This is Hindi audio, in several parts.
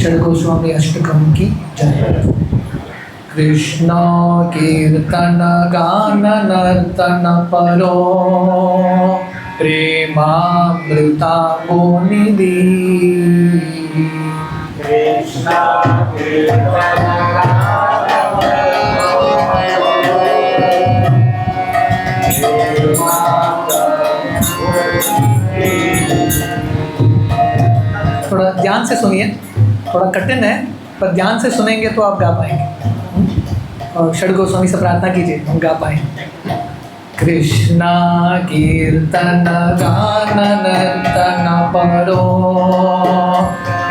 षड गोस्वामी अष्टकम की जय। कृष्ण कीर्तन गान नर्तन परो प्रेमामृता निधि। कृष्ण कीर्तन थोड़ा ध्यान से सुनिए, थोड़ा कठिन है पर ध्यान से सुनेंगे तो आप गा पाएंगे। और षड गोस्वामी से प्रार्थना कीजिए हम गा पाएंगे। कृष्णा कीर्तन गान नर्तन परो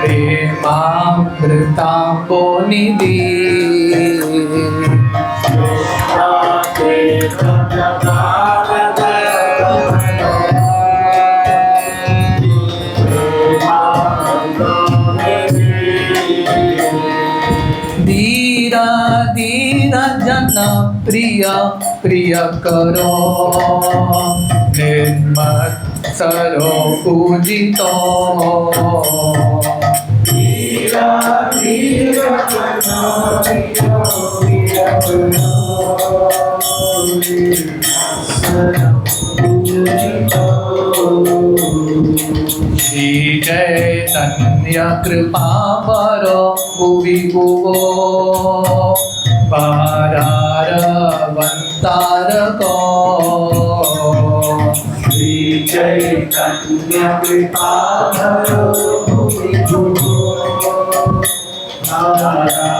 प्रेमामृता निधि। धीरा धीरा जन प्रिय प्रिय करो निर्मत्सरो पूजितो। धीरा धीरा श्री चैतन्य कृपा बरो भुवि भुवो पारारवंतारको। श्री चैतन्य कृपा भरो भुवि भुवो पारारवंतारको।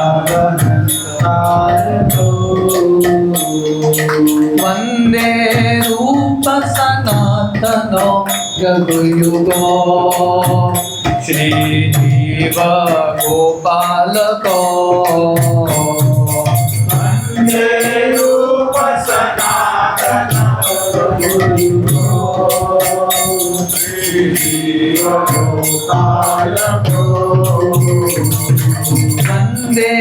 वंदे रूप सनातनो रघुयुगो श्री जीव गोपालको। वंदे रूप सनातनो रघुयुगो श्री जीव गोपालको। वंदे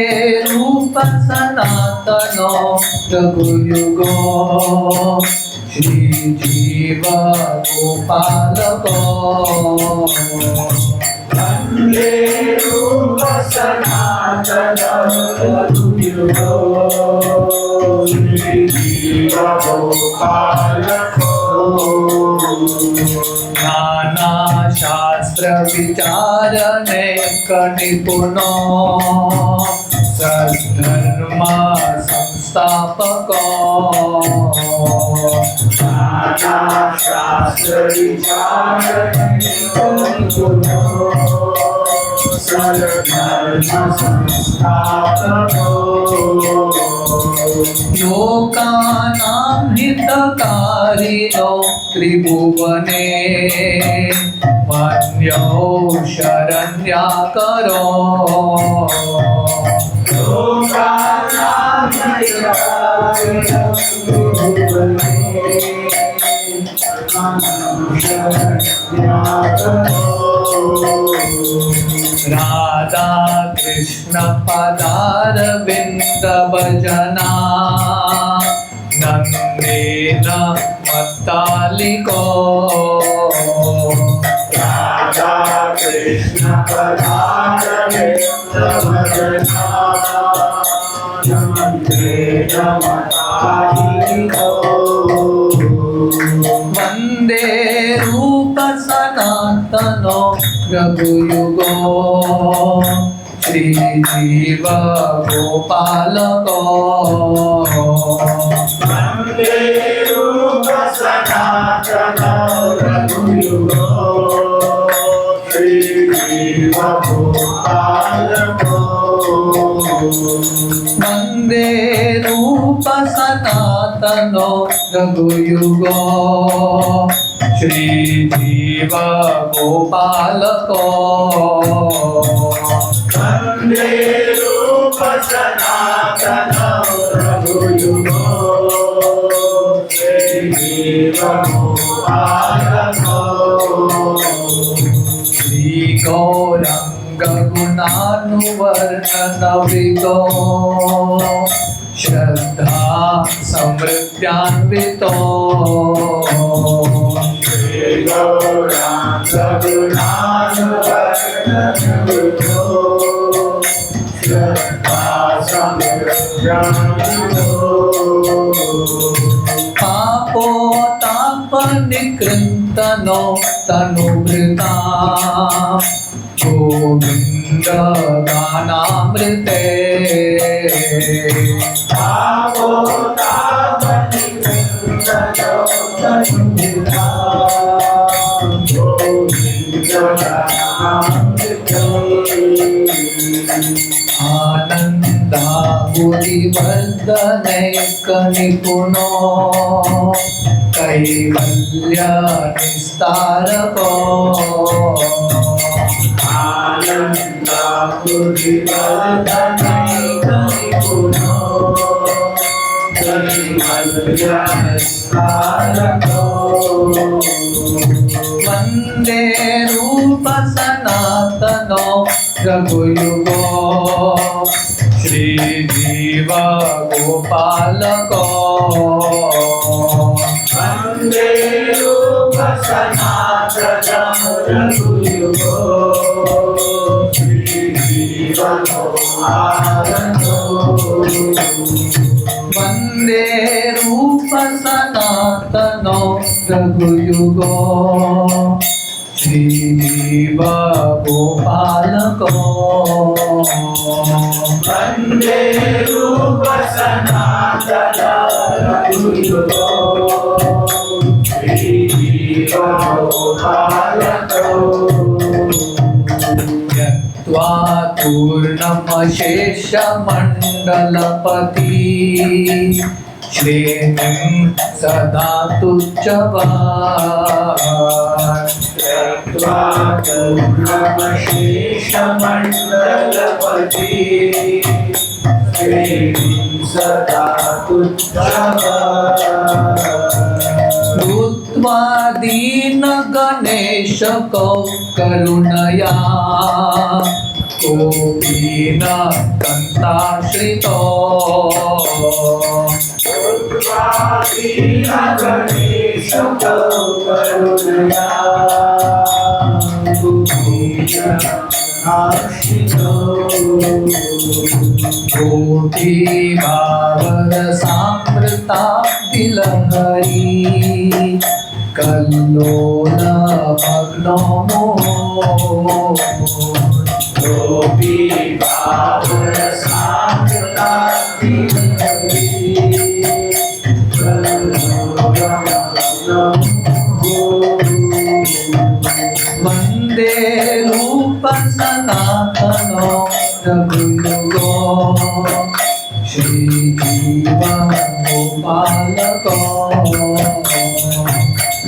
रूप सनातनो रघुयुगो श्री जीव गोपालको। वंदे रूप सनातनो रघुयुगो श्री जीव गोपालको। नाना शास्त्र विचारने निपुणो सद्धर्म संस्थापको। नाना शास्त्र विचारने निपुणो सद्धर्म संस्थापको। लोकानां हितकारिणो त्रिभुवने मन्यो शरण्याकरो। लोकानां हितकारिणो त्रिभुवने मन्यो शरण्याकरो। राधा कृष्ण पदारविंद भजना नंदेन मत्तालिको। राधा कृष्ण पदारविंद भजना नंदेन मत्तालिको। वंदे रूप सनातनो रघुयुगो श्री जीव गोपालको। वंदे रूप सनातनो रघुयुगो श्री जीव गोपालको। वंदे रूप सनातनो रघुयुगो श्री जीव गोपालको। वंदे रूप सनातनो रघुयुगो श्री जीव गोपालको। श्री गौरंग गुणानुवर्णन विदो श्रद्धा समृद्ध्यान्वितो। श्री गौरांग गुणानुवर्णन विदो पापोतापनिकृन्तनो तनुभृता गोविन्द गानामृते आनन्दाबुधिवर्धनैकनिपुणो कैवल्य निस्तारको आनन्दाबुधिवर्धनैकनिपुणो कैवल्य निस्तारको वन्दे रूप सनातनो रघुयुगो श्रीजीव गोपालको वन्दे रूप सनातनो रघुयुगो श्रीजीव गोपालको वन्दे रूप सनातनो रघुयुगो श्रीजीव गोपालको वन्दे रूप सनातनो रघुयुगो श्रीजीव गोपालको यत्त्वा पूर्णमशेषमण्डलपति श्रेणिं सदा तुच्छवान् त्यक्त्वा पूर्णमशेषमण्डलपति श्रीं सदा तुच्छवान् भूत्वा दीनगणेशको करुणया कोऽपि न कन्ताश्रितो गणेशको करुणया कोटिभावरसामृता विलहरी कल्लोलमग्नो गोपी भावरसामृता विलहरी वन्दे रूप सनातनो रघुयुगो श्रीजीव गोपालको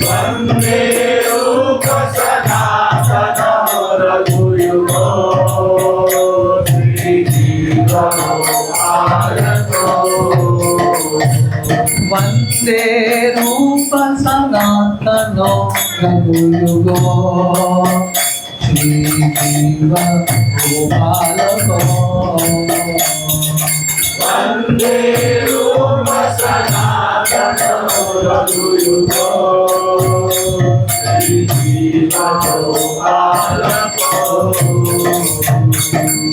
वन्दे रूप सनातनो रघुयुगो श्रीजीव गोपालको वन्दे रूप सनातनो रघुयुगो श्रीजीव गोपालको वन्दे रूप सनातनो रघुयुगो श्रीजीव गोपालको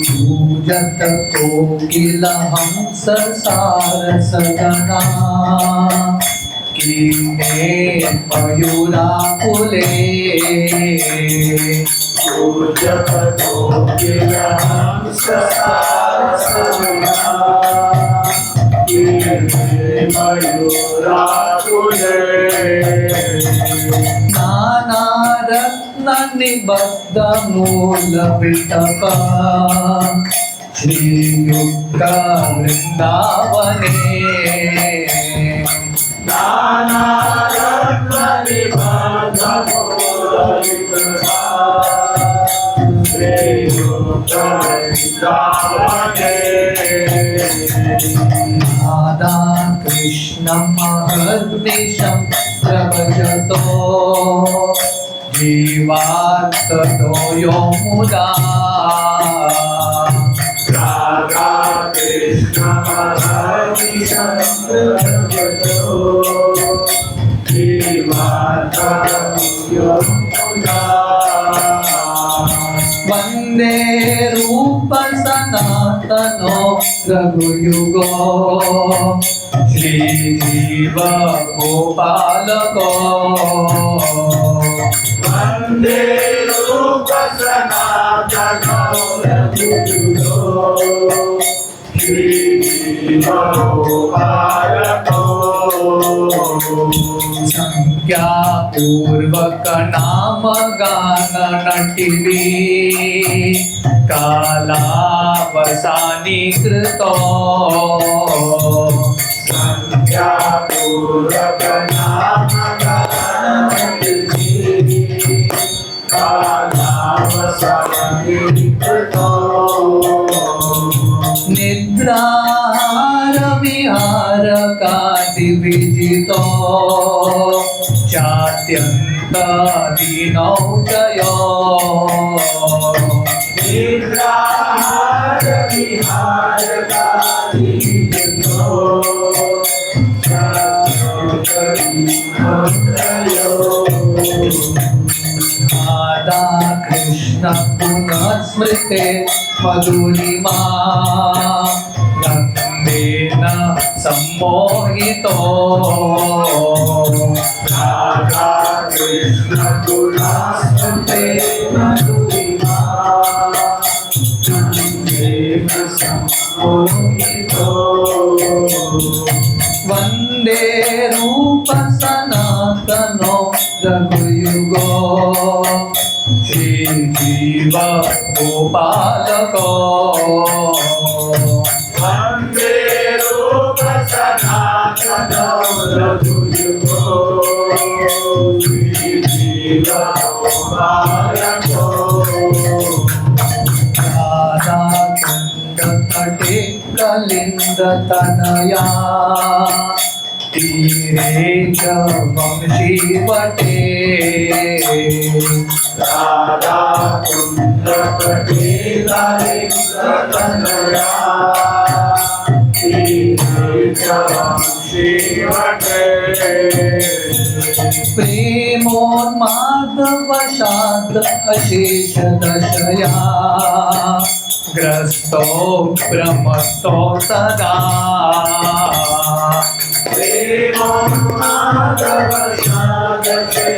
पूजत कोकिल हंस सारसगना कीर्णे मयूराकुले पूजक कोकिल हंस सारसगना कीर्णे मयूराकुले नानारत्न निबद्ध मूलपिटक श्रीयुक्त वृन्दावने राधा कृष्णमहर्निशं प्रभजतो जीवात्ततो यो मुदा राधा कृष्ण वन्दे रूप सनातनो सनातनो रघुयुगो श्री जीव गोपालको वन्दे रूप सनातनो रघुयुगो श्री जीव गोपालको संख्या पूर्वक नाम गान नटिवी कालावसानी कृतो संख्या पूर्वक नाम गान कालावसानी कृतो निद्राहार विहार कादि विजितो चात्यंत दीनौचयो निद्राहार विहार कादि विजितो चात्यंत दीनौचयो राधा कृष्ण पुनः स्मृते मधुरिमा नंदेन सम्मोहितो राधा कृष्ण गुणास्ते मधुरिमा नंदेन सम्मोहितो वंदे रूप सनातनो रघुयुगो श्री जीव गोपालको वन्दे रूप सनातनो रघुयुगो श्री जीव गोपालको राधा कुंड तटे कलिंद तनया तीरे च वंशी वटे राधा कुंड तटे कलिंदतनया तीरे च वंशी वटे प्रेमोन्मादवशात् अशेष दशया ग्रस्तो भ्रमस्तो सदा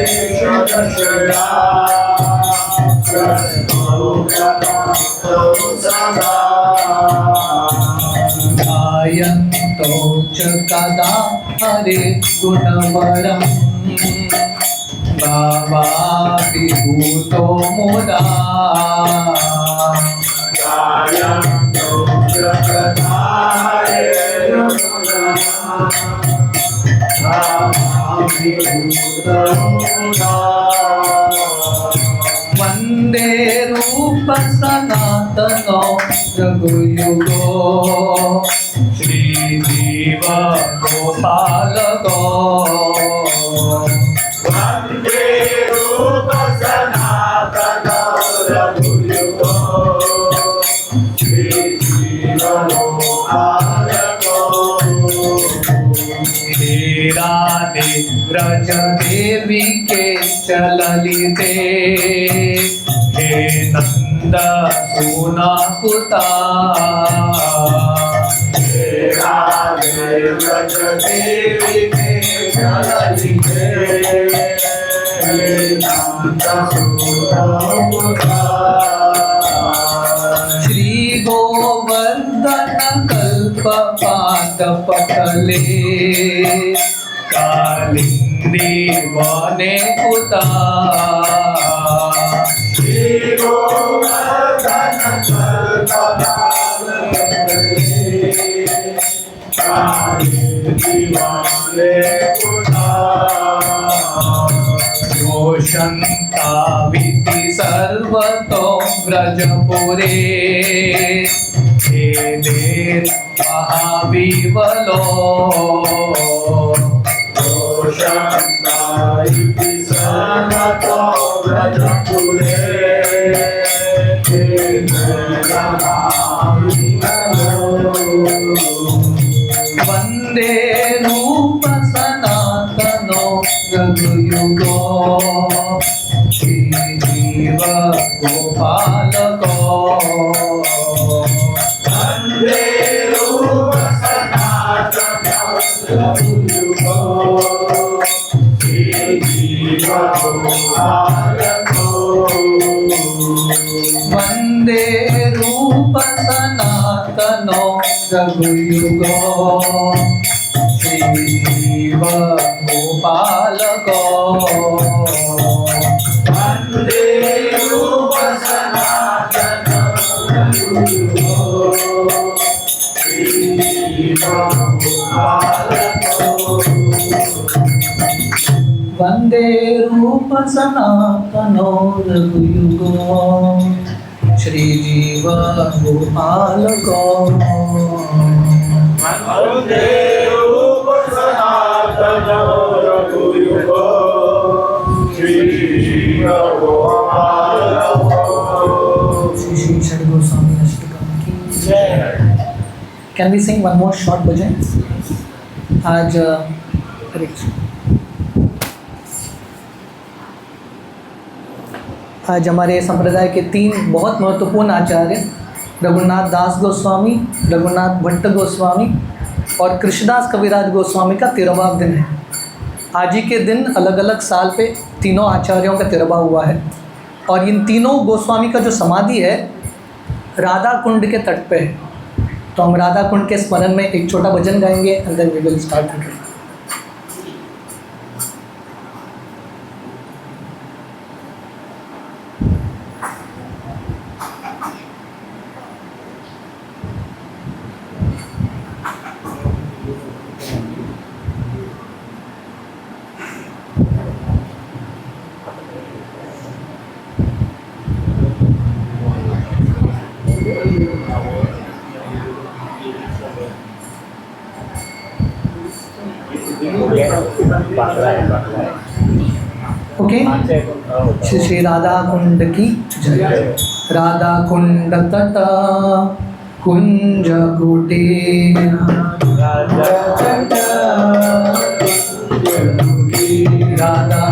प्रेमोन्मादवशादशेषदशया ग्रस्तो भ्रमस्तो सदा गायन्तो च कदा हरे गुणवरम् भावाभिभूतो मुदा गायन्तो जगदाय वन्दे रूप सनातनो रघुयुगो श्री जीव गोपालको वन्दे रूप सनातनो रघुयुगो श्री जीव गोपालको हे राधे व्रज देवी के चललिते हे नंद सुना पुता हे राधे व्रज देवी के चललिते हे नंद सुना पुता श्री गोवर्धन कल्प पाद पटले कालिंदी वने पुता श्री गोवर्धन कल्पनालये कालिंदी वने पुता योषन्ताविति सर्वतो व्रजपुरे हे देव महाविवलो दोषन्ताविति सर्वतो व्रजपुरे हे देव महाविवलो वन्दे रूप सनातनो रघुयुगो श्री जीव गोपालको वंदे रूप सनातनो रघुयुगो श्री जीव गोपाल को वंदे रूप सनातन रघुयुगो श्री जीव गोपाल को वंदे रूप सनातनो रघुयुगो श्री जीव गोपाल को वंदे रूप सनातन रघुयुगो श्री जीव गोपाल को श्री श्री षड गोस्वामी अष्टकम की जय। Can we sing one more short bhajan आज हरे कृष्ण। आज हमारे संप्रदाय के 3 बहुत महत्वपूर्ण आचार्य रघुनाथ दास गोस्वामी, रघुनाथ भट्ट गोस्वामी और कृष्णदास कविराज गोस्वामी का 13वां दिन है। आज ही के दिन अलग अलग साल पे तीनों आचार्यों का 13वां हुआ है और इन तीनों गोस्वामी का जो समाधि है राधा कुंड के तट पे है। तो हम राधा कुंड के स्मरण में एक छोटा भजन गाएंगे and then we will start it. Okay Shri Shri Radha Kund की जय। राधा कुंड तट कुंज कुटीर राधा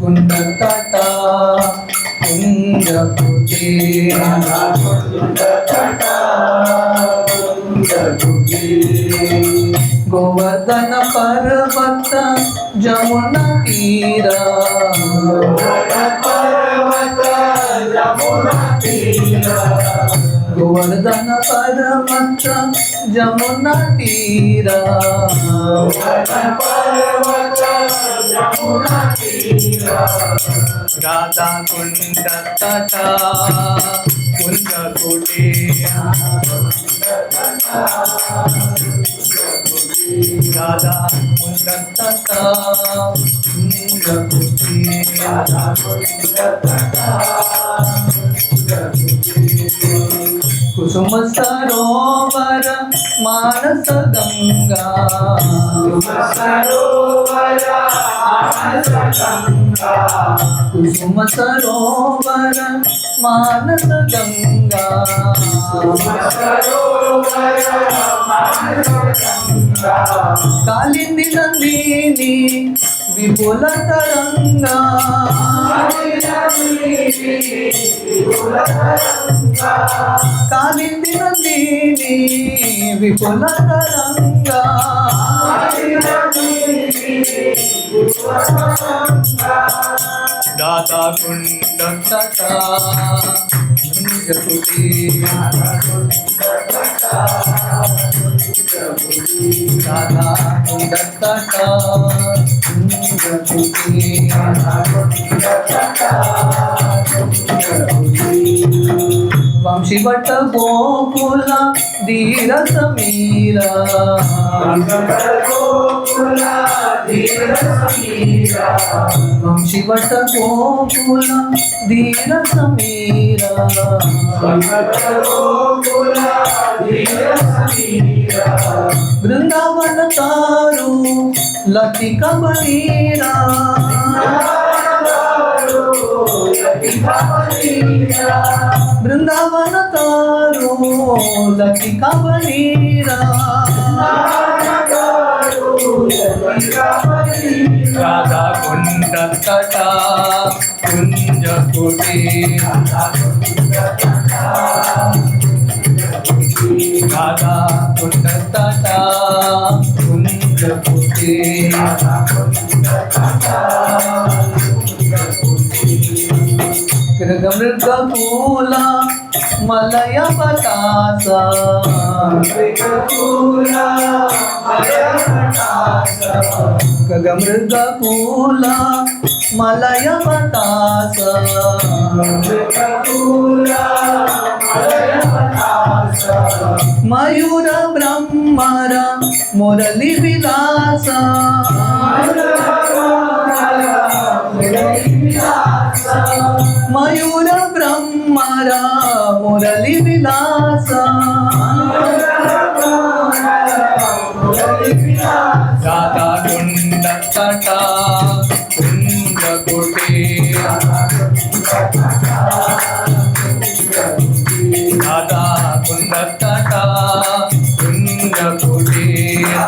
कुंड तट कुंज कुटीर गोवर्धन पर्वत जमुना तीर गोवर्धन पर्वत जमुना तीर राधा कुंड तट कुंज कुटीर राधा कुंड तट कुंज कुटीर कुसुम सरोवर मानस गंगा कुसुम सरोवर मानस गंगा कालिंदी नंदिनी विपुल तरंगा कालिंदी नंदिनी विपुल तरंगा राधा कुंड तट कुंज कुटीर राधा कुंड तट कुंज कुटीर वंशीवट गोकुल धीर समीरा वंशीवट गोकुल धीर समीरा वृंदावन तारू लतिका बनीरा वृंदावन तारू लतिका बनीरा राधा कुंड तट कुंज कुटीर राधा कुंड तट कुंज कुटीर कृत मृग फूला मलय बतासा गगमृग फूला मलय बतासा मयूर ब्रह्मर मुरली विलास मयूर ब्रह्मर मुरली विलास राधा कुंड तटा कुंज कुटीर राधा कुंड तटा कुंज कुटीर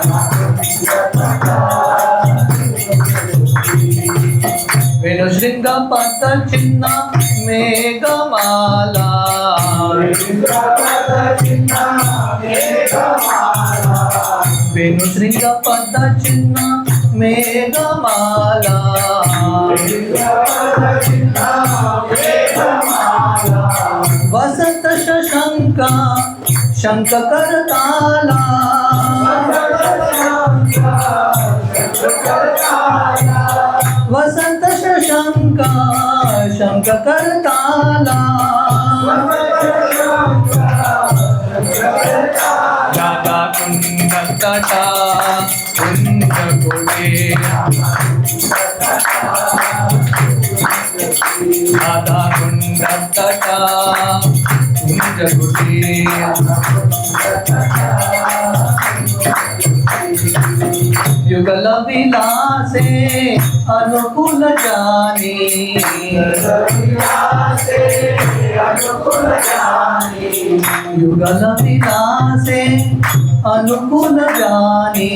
वेणुशृंग पद चिन्ह मेघमाला वेणुशृंग पद चिन्ह मेघमाला वसत शशंका शंख करताला वसंत शशंका शंख करताला राधा कुंड तटा कुंज कुटीर राधा कुंड तटा कुंज कुटीर युगल विलासे अनुकूल जानी युगल विलासे अनुकूल जानी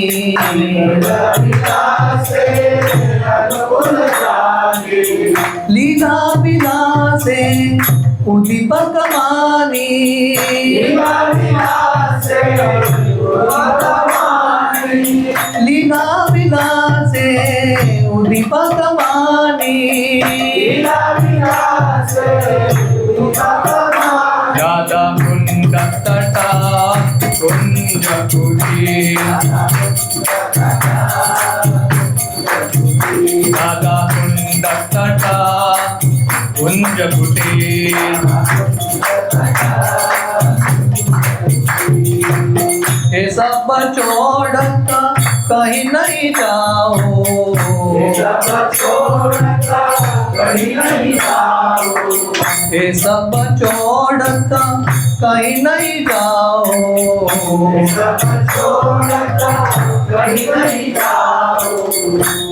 लीला विलासे उदीपक मानी लीला विलासे उदीपक मानी राधा कुंड तटा कुंज कुटीर राधा कुंड तटा कुंज कुटीर ये सब छोड़कर कहीं नहीं जाओ ये सब छोड़कर कहीं नहीं जाओ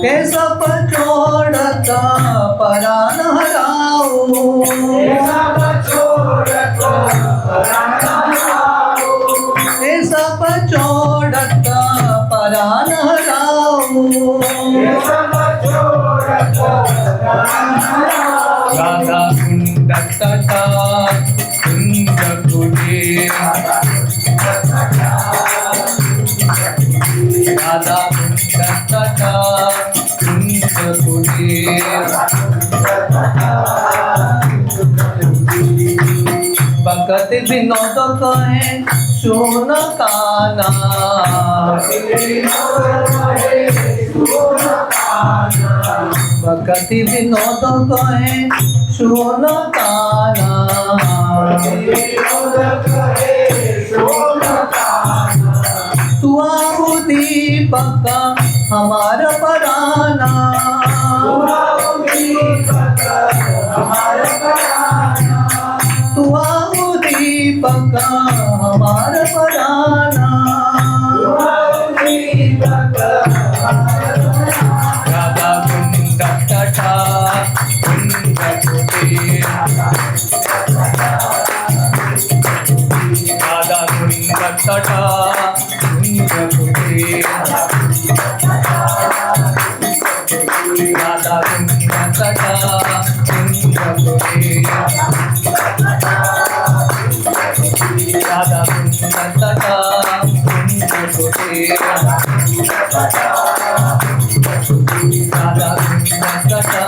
ये सब छोड़कर परान हराओ ये सब छोड़कर परान हराओ राधा कुंड तटा कुंज कुटीर राधा कुंड तटा कुंज कुटीर भगत विनोद कहे सुन काना भगत विनोद कहे सुन काना तू आओ दीपक हमारा पराना तू आओ दीपक हमारा पराना राधा कुंड तटा कुंज कुटीर राधा कुंड तटा कुंज कुटीर राधा कुंड तटा कुंज कुटीर राधा कुंड तटा कुंज कुटीर राधा कुंड तटा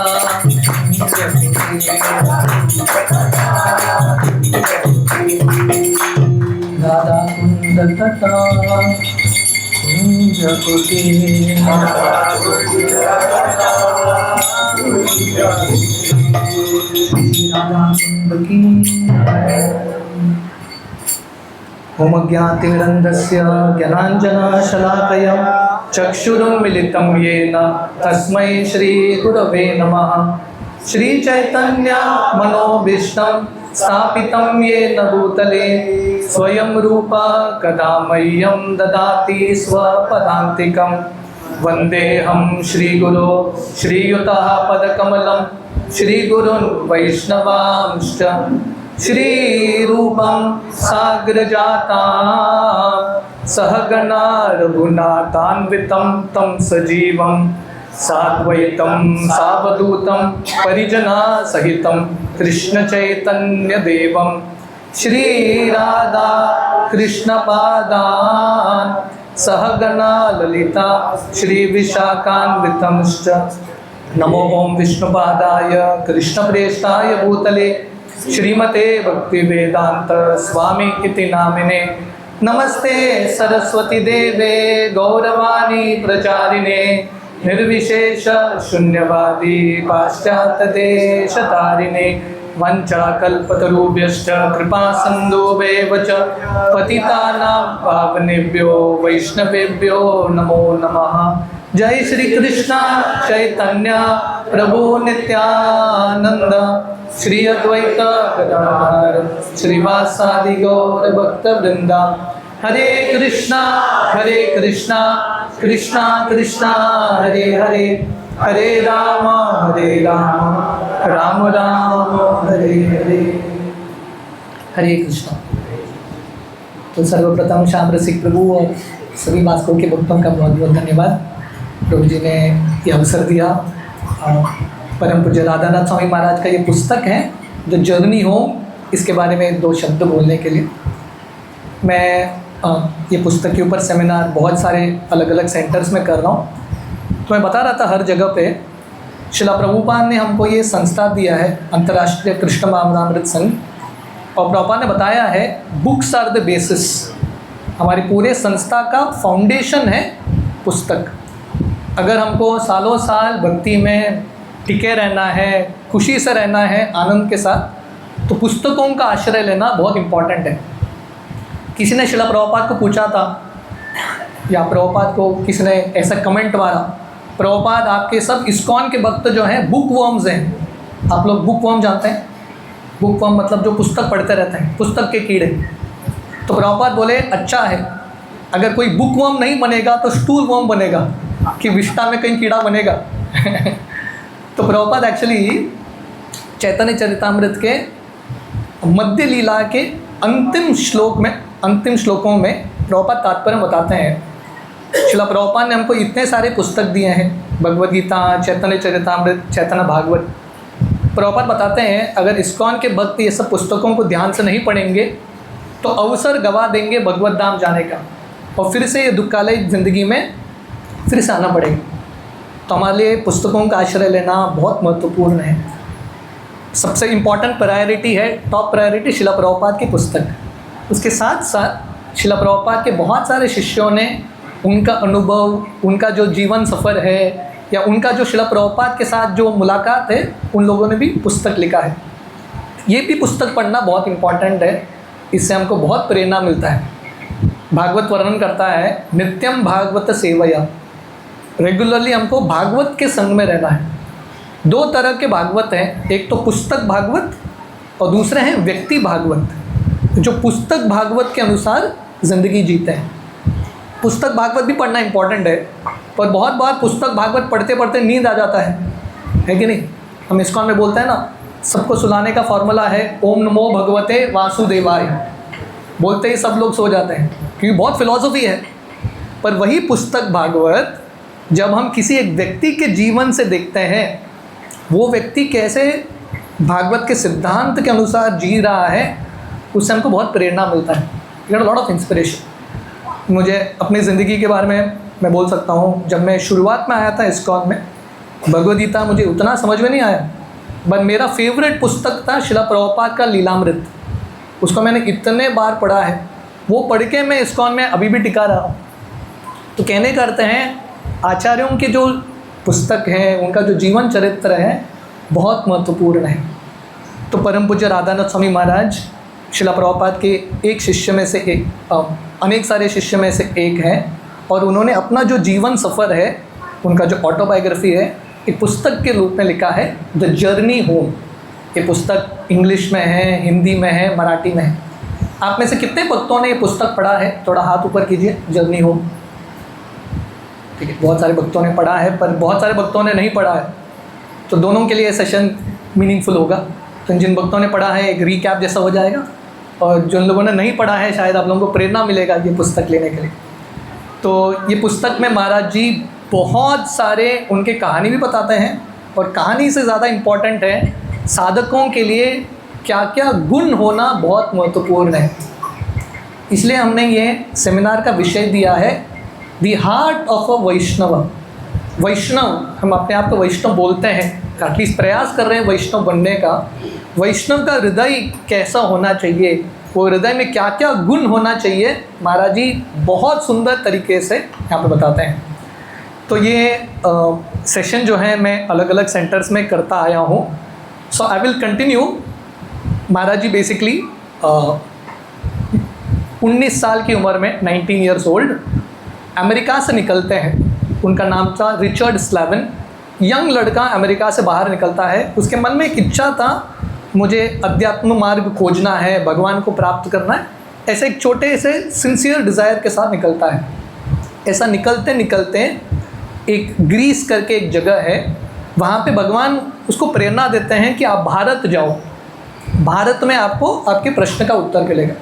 कुंज कुटीर तटा कुंज कुटीर राधा कुंड की ओम अज्ञानतिमिरन्धस्य ज्ञानाञ्जनशलाकया चक्षुरुन्मिलितं येन तस्मै श्रीगुरवे नमः। श्रीचैतन्यमनोभीष्टं स्थापितं येन भूतले स्वयं रूपा कदा मह्यं ददाति स्वपदान्तिकं। वन्देऽहं श्रीगुरो श्रीयुतः पदकमलं श्रीगुरुन् वैष्णवांश्च श्रीरूपं साग्रजातां सहगणा रघुनाथान्वितं तं सजीवं साद्वैतं सावधूतं परिजनसहितं कृष्णचैतन्यदेवं श्रीराधा कृष्णपादान् सहगणा ललिता श्रीविशाखान्वितंश्च। नमो ओं विष्णुपादाय कृष्णप्रेष्ठाय भूतले श्रीमते भक्तिवेदांत स्वामी इति नामिने। नमस्ते सरस्वती देवे गौरवाणी प्रचारिणे निर्विशेष शून्यवादी पाश्चात्य देशतारिणे। वंचाकल्पतरुभ्यश्च कृपा सिन्धुभ्येव च पतितानां पावनेभ्यो वैष्णवेभ्यो नमो नमः। जय श्री कृष्ण चैतन्य प्रभु नित्यानंद श्री अद्वैत गदाधर श्रीवासादि गौर भक्त वृंदा। हरे कृष्णा कृष्णा कृष्णा हरे हरे हरे राम राम राम हरे हरे। हरे कृष्णा। तो सर्वप्रथम श्याम रसिक प्रभु और सभी मास्कों के भक्तों का बहुत बहुत धन्यवाद। प्रभु जी ने ये अवसर दिया। परम पूज्य राधानाथ स्वामी महाराज का ये पुस्तक है द जर्नी होम, इसके बारे में 2 शब्द बोलने के लिए। मैं ये पुस्तक के ऊपर सेमिनार बहुत सारे अलग अलग सेंटर्स में कर रहा हूँ। तो मैं बता रहा था हर जगह पे शिला प्रभुपाद ने हमको ये संस्था दिया है, अंतर्राष्ट्रीय कृष्ण भावनामृत संघ, और प्रभुपाद ने बताया है बुक्स आर द बेसिस। हमारी पूरे संस्था का फाउंडेशन है पुस्तक। अगर हमको सालों साल भक्ति में टिके रहना है, खुशी से रहना है, आनंद के साथ, तो पुस्तकों का आश्रय लेना बहुत इम्पॉर्टेंट है। किसी ने शिला प्रभुपाद को पूछा था, या प्रभुपाद को किसी ने ऐसा कमेंट मारा, प्रभुपाद आपके सब इस्कॉन के भक्त जो हैं बुक वर्म्स हैं। आप लोग बुक वर्म जानते हैं? बुक वर्म मतलब जो पुस्तक पढ़ते रहते हैं, पुस्तक के कीड़े। तो प्रभुपाद बोले अच्छा है, अगर कोई बुक वर्म नहीं बनेगा तो स्टूल वर्म बनेगा, कि विष्टा में कहीं कीड़ा बनेगा। तो प्रभुपाद एक्चुअली चैतन्य चरितामृत के मध्य लीला के अंतिम श्लोकों में प्रभुपाद तात्पर्य बताते हैं। शिला प्रभुपाद ने हमको इतने सारे पुस्तक दिए हैं, भगवद गीता, चैतन्य चरितामृत, चैतन्य भागवत। प्रभुपाद बताते हैं अगर इस्कॉन के भक्त ये सब पुस्तकों को ध्यान से नहीं पढ़ेंगे तो अवसर गवा देंगे भगवत धाम जाने का, और फिर से ये दुखकालय ज़िंदगी में फिर से आना पड़ेगा। तो हमारे लिए पुस्तकों का आश्रय लेना बहुत महत्वपूर्ण है। सबसे इम्पॉर्टेंट प्रायोरिटी है, टॉप प्रायोरिटी शिला प्रभुपाद की पुस्तक। उसके साथ साथ शिला प्रभुपाद के बहुत सारे शिष्यों ने उनका अनुभव, उनका जो जीवन सफ़र है, या उनका जो शिला प्रभुपाद के साथ जो मुलाकात है, उन लोगों ने भी पुस्तक लिखा है। ये भी पुस्तक पढ़ना बहुत इम्पॉर्टेंट है, इससे हमको बहुत प्रेरणा मिलता है। भागवत वर्णन करता है नित्यम भागवत सेवया, रेगुलरली हमको भागवत के संग में रहना है। 2 तरह के भागवत हैं, एक तो पुस्तक भागवत और दूसरे हैं व्यक्ति भागवत, जो पुस्तक भागवत के अनुसार ज़िंदगी जीते हैं। पुस्तक भागवत भी पढ़ना इम्पॉर्टेंट है, पर बहुत बार पुस्तक भागवत पढ़ते पढ़ते नींद आ जाता है कि नहीं? हम इस्कॉन में बोलते हैं ना, सबको सुलाने का फॉर्मूला है ओम नमो भगवते वासुदेवाय, बोलते ही सब लोग सो जाते हैं, क्योंकि बहुत फिलॉसफी है। पर वही पुस्तक भागवत जब हम किसी एक व्यक्ति के जीवन से देखते हैं, वो व्यक्ति कैसे भागवत के सिद्धांत के अनुसार जी रहा है, उससे हमको बहुत प्रेरणा मिलता है। Get a lot of inspiration. मुझे अपनी ज़िंदगी के बारे में मैं बोल सकता हूँ, जब मैं शुरुआत में आया था इस्कॉन में, भगवद गीता मुझे उतना समझ में नहीं आया, बट मेरा फेवरेट पुस्तक था शिला प्रभुपाद का लीलामृत। उसको मैंने इतने बार पढ़ा है, वो पढ़ के मैं इस्कॉन में अभी भी टिका रहा हूँ। तो कहने करते हैं आचार्यों के जो पुस्तक है, उनका जो जीवन चरित्र है बहुत महत्वपूर्ण है। तो परम पूज्य राधानाथ स्वामी महाराज शिला प्रभुपाद के एक शिष्य में से एक, अनेक सारे शिष्य में से एक है, और उन्होंने अपना जो जीवन सफ़र है, उनका जो ऑटोबायोग्राफी है, एक पुस्तक के रूप में लिखा है, द जर्नी होम। ये पुस्तक इंग्लिश में है, हिंदी में है, मराठी में है। आप में से कितने भक्तों ने ये पुस्तक पढ़ा है? थोड़ा हाथ ऊपर कीजिए। जर्नी होम, ठीक है, बहुत सारे भक्तों ने पढ़ा है, पर बहुत सारे भक्तों ने नहीं पढ़ा है। तो दोनों के लिए सेशन मीनिंगफुल होगा। तो जिन भक्तों ने पढ़ा है एक रिकैप जैसा हो जाएगा, और जिन लोगों ने नहीं पढ़ा है शायद आप लोगों को प्रेरणा मिलेगा ये पुस्तक लेने के लिए। तो ये पुस्तक में महाराज जी बहुत सारे उनके कहानी भी बताते हैं, और कहानी से ज़्यादा इम्पॉर्टेंट है साधकों के लिए क्या क्या गुण होना बहुत महत्वपूर्ण है। इसलिए हमने ये सेमिनार का विषय दिया है द हार्ट ऑफ अ वैष्णव। वैष्णव, हम अपने आप को वैष्णव बोलते हैं, एटलीस्ट प्रयास कर रहे हैं वैष्णव बनने का। वैष्णव का हृदय कैसा होना चाहिए, वो हृदय में क्या क्या गुण होना चाहिए, महाराज जी बहुत सुंदर तरीके से यहाँ पे बताते हैं। तो ये सेशन जो है मैं अलग अलग सेंटर्स में करता आया हूँ। So I will continue. Maharaj ji basically 19 साल की उम्र में, 19 ईयर्स ओल्ड, अमेरिका से निकलते हैं। उनका नाम था रिचर्ड स्लेवन। यंग लड़का अमेरिका से बाहर निकलता है। उसके मन में एक इच्छा था, मुझे अध्यात्म मार्ग खोजना है, भगवान को प्राप्त करना है। ऐसे एक छोटे से सिंसियर डिज़ायर के साथ निकलता है। ऐसा निकलते निकलते एक ग्रीस करके एक जगह है, वहाँ पे भगवान उसको प्रेरणा देते हैं कि आप भारत जाओ, भारत में आपको आपके प्रश्न का उत्तर मिलेगा।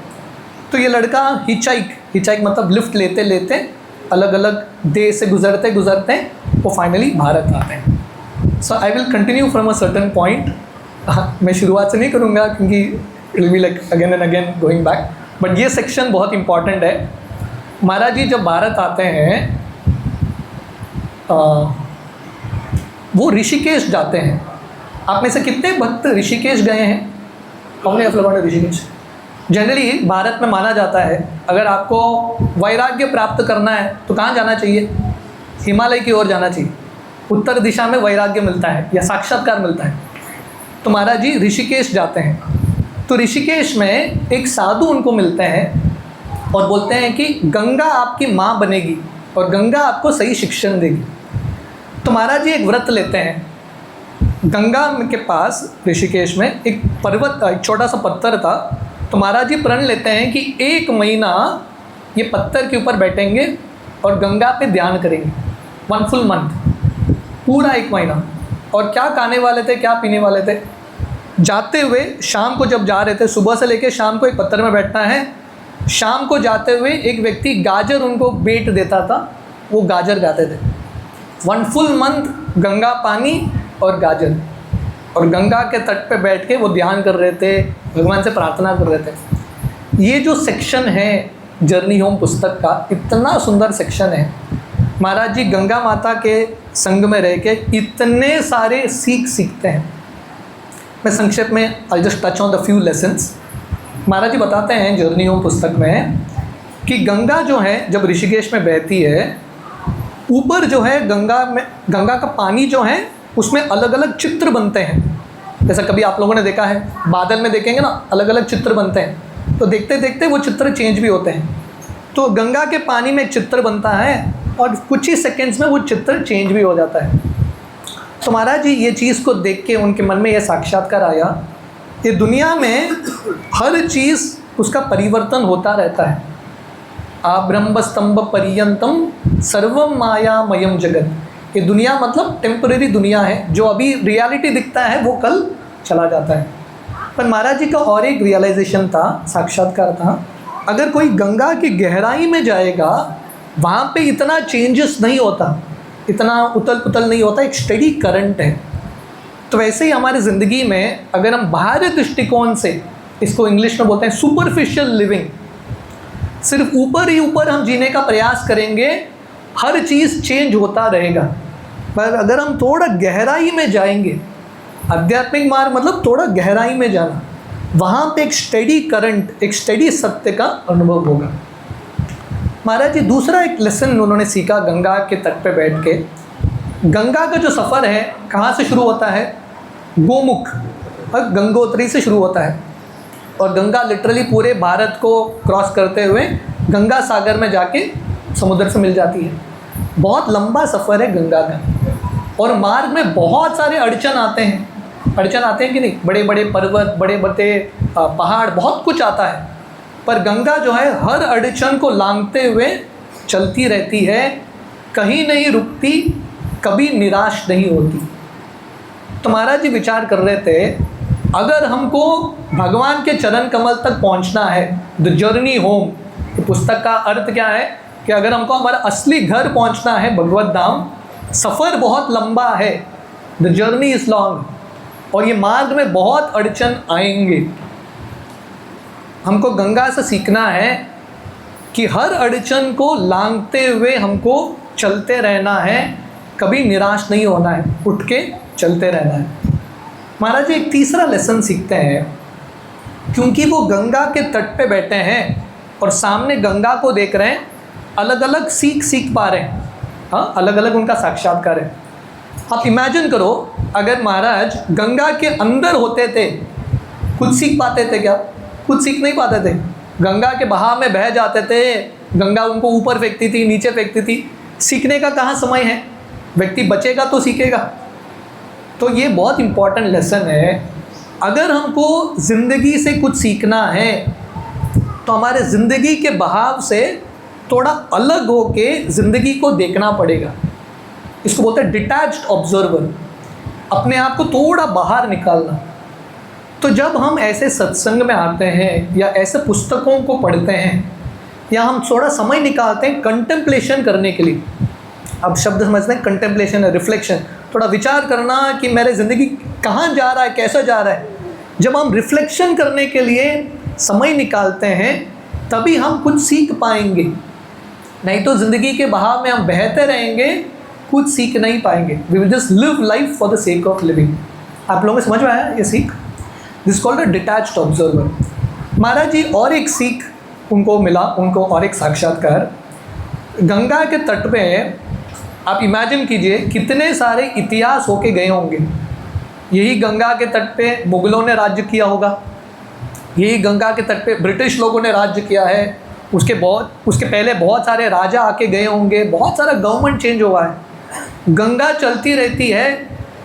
तो ये लड़का हिचाइक मतलब लिफ्ट लेते लेते अलग अलग देश से गुजरते गुजरते वो फाइनली भारत आते हैं। So I will continue from a certain point. मैं शुरुआत से नहीं करूँगा क्योंकि it will be like again and again going back, but ये सेक्शन बहुत इंपॉर्टेंट है। महाराज जी जब भारत आते हैं वो ऋषिकेश जाते हैं। आप में से कितने भक्त ऋषिकेश गए हैं? कौन ऑफ लोगों ने ऋषिकेश? जनरली भारत में माना जाता है अगर आपको वैराग्य प्राप्त करना है तो कहाँ जाना चाहिए? हिमालय की ओर जाना चाहिए। उत्तर दिशा में वैराग्य मिलता है या साक्षात्कार मिलता है। तो महाराज जी ऋषिकेश जाते हैं। तो ऋषिकेश में एक साधु उनको मिलते हैं और बोलते हैं कि गंगा आपकी माँ बनेगी और गंगा आपको सही शिक्षण देगी। तो महाराज जी एक व्रत लेते हैं। गंगा के पास ऋषिकेश में एक पर्वत, एक छोटा सा पत्थर था। तो महाराज जी प्रण लेते हैं कि 1 महीना ये पत्थर के ऊपर बैठेंगे और गंगा पे ध्यान करेंगे। 1 फुल मंथ, पूरा 1 महीना। और क्या खाने वाले थे, क्या पीने वाले थे? जाते हुए शाम को जब जा रहे थे, सुबह से लेकर शाम को एक पत्थर में बैठना है। शाम को जाते हुए एक व्यक्ति गाजर उनको बेट देता था, वो गाजर खाते थे। 1 फुल मंथ गंगा पानी और गाजर, और गंगा के तट पे बैठ के वो ध्यान कर रहे थे, भगवान से प्रार्थना कर रहे थे। ये जो सेक्शन है जर्नी होम पुस्तक का, इतना सुंदर सेक्शन है। महाराज जी गंगा माता के संग में रह के इतने सारे सीखते हैं। मैं संक्षेप में I just touch on the few lessons. Maharaj ji बताते हैं जर्नी होम पुस्तक में कि गंगा जो है जब ऋषिकेश में बहती है, ऊपर जो है गंगा का पानी जो है उसमें अलग अलग चित्र बनते हैं। जैसा कभी आप लोगों ने देखा है, बादल में देखेंगे ना, अलग अलग चित्र बनते हैं। तो देखते देखते वो चित्र चेंज भी होते हैं। तो गंगा के पानी में एक चित्र बनता है और कुछ ही सेकेंड्स में वो चित्र चेंज भी हो जाता है। तो महाराज जी ये चीज़ को देख के उनके मन में यह साक्षात्कार आया, ये दुनिया में हर चीज़ उसका परिवर्तन होता रहता है। आब्रह्म स्तंभ पर्यंतम सर्वम मायामयम जगत। ये दुनिया मतलब टेम्परेरी दुनिया है, जो अभी रियलिटी दिखता है वो कल चला जाता है। पर महाराज जी का और एक रियलाइजेशन था, साक्षात्कार था, अगर कोई गंगा की गहराई में जाएगा वहाँ पे इतना चेंजेस नहीं होता, इतना उथल पुथल नहीं होता, एक स्टेडी करंट है। तो वैसे ही हमारी ज़िंदगी में अगर हम बाहरी दृष्टिकोण से, इसको इंग्लिश में बोलते हैं सुपरफिशियल लिविंग, सिर्फ ऊपर ही ऊपर हम जीने का प्रयास करेंगे, हर चीज़ चेंज होता रहेगा। पर अगर हम थोड़ा गहराई में जाएंगे, आध्यात्मिक मार्ग मतलब थोड़ा गहराई में जाना, वहाँ पे एक स्टेडी करंट, एक स्टेडी सत्य का अनुभव होगा। महाराज जी दूसरा एक लेसन उन्होंने सीखा गंगा के तट पे बैठ के। गंगा का जो सफ़र है कहाँ से शुरू होता है? गोमुख और गंगोत्री से शुरू होता है, और गंगा लिटरली पूरे भारत को क्रॉस करते हुए गंगा सागर में जाके समुद्र से मिल जाती है। बहुत लंबा सफ़र है गंगा का, और मार्ग में बहुत सारे अड़चन आते हैं कि नहीं? बड़े बड़े पर्वत, बड़े बड़े पहाड़, बहुत कुछ आता है, पर गंगा जो है हर अड़चन को लांघते हुए चलती रहती है, कहीं नहीं रुकती, कभी निराश नहीं होती। तो महाराज जी विचार कर रहे थे, अगर हमको भगवान के चरण कमल तक पहुंचना है, द जर्नी होम, तो पुस्तक का अर्थ क्या है कि अगर हमको हमारा असली घर पहुंचना है भगवत धाम, सफ़र बहुत लंबा है, द जर्नी इज़ लॉन्ग, और ये मार्ग में बहुत अड़चन आएंगे। हमको गंगा से सीखना है कि हर अड़चन को लांघते हुए हमको चलते रहना है, कभी निराश नहीं होना है, उठ के चलते रहना है। महाराज जी एक तीसरा लेसन सीखते हैं, क्योंकि वो गंगा के तट पे बैठे हैं और सामने गंगा को देख रहे हैं, अलग अलग सीख पा रहे हैं, हाँ अलग अलग उनका साक्षात्कार है। आप इमेजिन करो, अगर महाराज गंगा के अंदर होते थे, कुछ सीख पाते थे क्या? कुछ सीख नहीं पाते थे। गंगा के बहाव में बह जाते थे, गंगा उनको ऊपर फेंकती थी, नीचे फेंकती थी, सीखने का कहाँ समय है? व्यक्ति बचेगा तो सीखेगा। तो ये बहुत इम्पॉर्टेंट लेसन है। अगर हमको ज़िंदगी से कुछ सीखना है तो हमारे ज़िंदगी के बहाव से थोड़ा अलग होके ज़िंदगी को देखना पड़ेगा। इसको बोलते हैं डिटैच्ड ऑब्जर्वर, अपने आप को थोड़ा बाहर निकालना। तो जब हम ऐसे सत्संग में आते हैं या ऐसे पुस्तकों को पढ़ते हैं, या हम थोड़ा समय निकालते हैं कंटेम्पलेशन करने के लिए, अब शब्द समझते हैं कंटेम्पलेशन है, रिफ्लेक्शन, थोड़ा विचार करना कि मेरे ज़िंदगी कहाँ जा रहा है, कैसा जा रहा है। जब हम रिफ्लेक्शन करने के लिए समय निकालते हैं तभी हम कुछ सीख पाएंगे, नहीं तो ज़िंदगी के बहाव में हम बहते रहेंगे, कुछ सीख नहीं पाएंगे। We will just live life for the sake of living. आप लोगों को समझ में आया ये सीख? This called a detached observer. Maharaj ji और एक सीख उनको मिला, उनको और एक साक्षात्कार। गंगा के तट पे आप इमेजिन कीजिए कितने सारे इतिहास होके गए होंगे। यही गंगा के तट पे मुग़लों ने राज्य किया होगा, यही गंगा के तट पे ब्रिटिश लोगों ने राज्य किया है, उसके पहले बहुत सारे राजा आके गए होंगे, बहुत सारा गवर्नमेंट चेंज हुआ है। गंगा चलती रहती है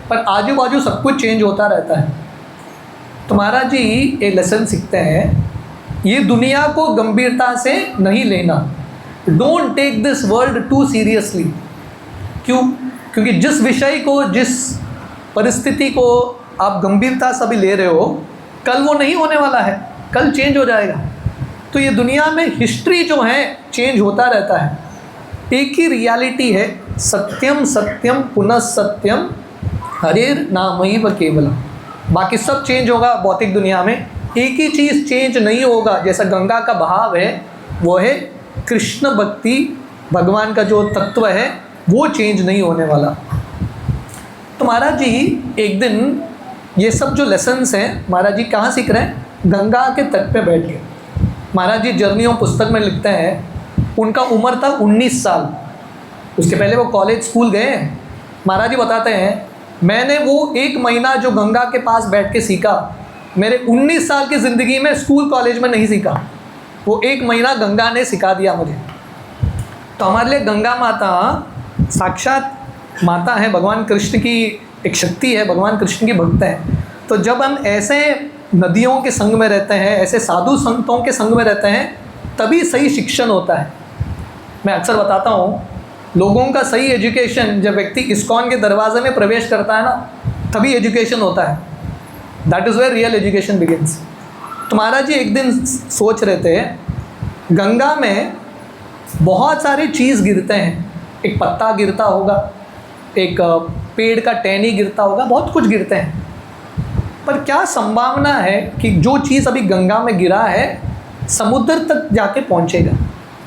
पर आजू बाजू सब कुछ चेंज होता रहता है। तो महाराज जी ये लेसन सीखते हैं, ये दुनिया को गंभीरता से नहीं लेना। Don't take this world too seriously. क्यों? क्योंकि जिस विषय को, जिस परिस्थिति को आप गंभीरता से अभी ले रहे हो, कल वो नहीं होने वाला है, कल चेंज हो जाएगा। तो ये दुनिया में हिस्ट्री जो है चेंज होता रहता है। एक ही रियलिटी है, सत्यम सत्यम पुनः सत्यम हरेर नामैव केवलम। बाकी सब चेंज होगा भौतिक दुनिया में, एक ही चीज़ चेंज नहीं होगा। जैसा गंगा का बहाव है, वो है कृष्ण भक्ति, भगवान का जो तत्व है वो चेंज नहीं होने वाला। तो महाराज जी एक दिन ये सब जो लेसन्स हैं महाराज जी कहाँ सीख रहे हैं? गंगा के तट पे बैठ के। महाराज जी जर्नियों पुस्तक में लिखते हैं उनका उम्र था 19 साल। उसके पहले वो कॉलेज स्कूल गए हैं। महाराज जी बताते हैं, मैंने वो 1 महीना जो गंगा के पास बैठ के सीखा, मेरे 19 साल की ज़िंदगी में स्कूल कॉलेज में नहीं सीखा। वो 1 महीना गंगा ने सिखा दिया मुझे। तो हमारे लिए गंगा माता साक्षात माता है, भगवान कृष्ण की एक शक्ति है, भगवान कृष्ण की भक्त है। तो जब हम ऐसे नदियों के संग में रहते हैं, ऐसे साधु संतों के संग में रहते हैं, तभी सही शिक्षण होता है। मैं अक्सर बताता हूँ, लोगों का सही एजुकेशन जब व्यक्ति इस्कॉन के दरवाजे में प्रवेश करता है ना, तभी एजुकेशन होता है। That is where real education begins. तो महाराज जी एक दिन सोच रहे थे, गंगा में बहुत सारी चीज़ गिरते हैं, एक पत्ता गिरता होगा, एक पेड़ का टहनी गिरता होगा, बहुत कुछ गिरते हैं, पर क्या संभावना है कि जो चीज़ अभी गंगा में गिरा है समुद्र तक जाके पहुंचेगा?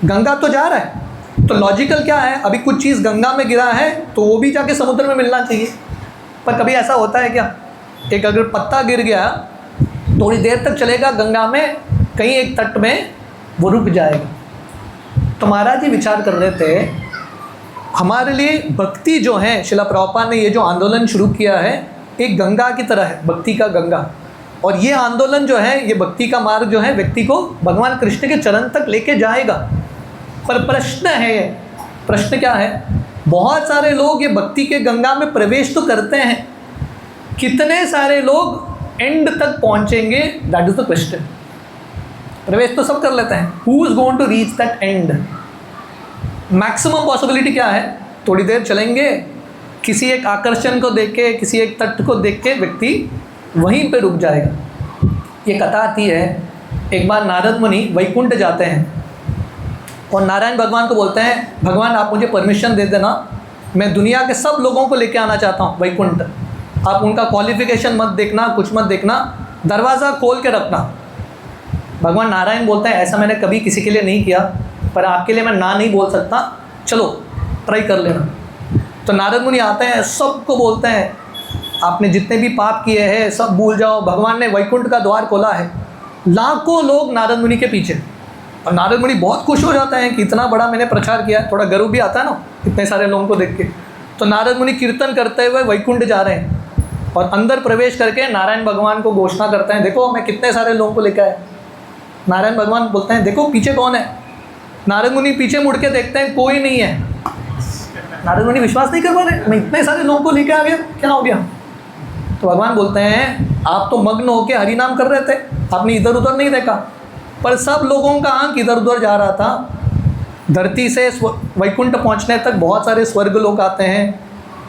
गंगा तो जा रहा है, तो लॉजिकल क्या है, अभी कुछ चीज़ गंगा में गिरा है तो वो भी जाके समुद्र में मिलना चाहिए। पर कभी ऐसा होता है क्या? एक अगर पत्ता गिर गया थोड़ी देर तक चलेगा गंगा में, कहीं एक तट में वो रुक जाएगा। तो महाराज जी विचार कर रहे थे, हमारे लिए भक्ति जो है, शिला प्रभुपाद ने ये जो आंदोलन शुरू किया है एक गंगा की तरह है, भक्ति का गंगा। और ये आंदोलन जो है, ये भक्ति का मार्ग जो है व्यक्ति को भगवान कृष्ण के चरण तक लेके जाएगा। पर प्रश्न है, प्रश्न क्या है, बहुत सारे लोग ये भक्ति के गंगा में प्रवेश तो करते हैं, कितने सारे लोग एंड तक पहुंचेंगे, दैट इज द क्वेश्चन। प्रवेश तो सब कर लेते हैं, who is going to reach that end? Maximum possibility क्या है, थोड़ी देर चलेंगे, किसी एक आकर्षण को देख के, किसी एक तट को देख के व्यक्ति वहीं पे रुक जाएगा। ये कथा आती है, एक बार नारद मुनि वैकुंठ जाते हैं और नारायण भगवान को बोलते हैं, भगवान आप मुझे परमिशन दे देना, मैं दुनिया के सब लोगों को लेके आना चाहता हूँ वैकुंठ। आप उनका क्वालिफिकेशन मत देखना, कुछ मत देखना, दरवाज़ा खोल के रखना। भगवान नारायण बोलते हैं, ऐसा मैंने कभी किसी के लिए नहीं किया, पर आपके लिए मैं ना नहीं बोल सकता, चलो ट्राई कर लेना। तो नारद मुनि आते हैं, सबको बोलते हैं आपने जितने भी पाप किए हैं सब भूल जाओ, भगवान ने वैकुंठ का द्वार खोला है। लाखों लोग नारद मुनि के पीछे, और नारद मुनि बहुत खुश हो जाते हैं कि इतना बड़ा मैंने प्रचार किया है। थोड़ा गर्व भी आता है ना इतने सारे लोगों को देख के। तो नारद मुनि कीर्तन करते हुए वैकुंठ जा रहे हैं और अंदर प्रवेश करके नारायण भगवान को घोषणा करते हैं, देखो मैं कितने सारे लोगों को लेकर आया। नारायण भगवान बोलते हैं, देखो पीछे कौन है। नारद मुनि पीछे मुड़ के देखते हैं, कोई नहीं है। नारद मुनि विश्वास नहीं कर पा रहे, मैं इतने सारे लोगों को लेकर आ गया, क्या हो गया? तो भगवान बोलते हैं, आप तो मग्न होके हरि नाम कर रहे थे, आपने इधर उधर नहीं देखा, पर सब लोगों का आंख इधर उधर जा रहा था। धरती से वैकुंठ पहुंचने तक बहुत सारे स्वर्ग लोग आते हैं,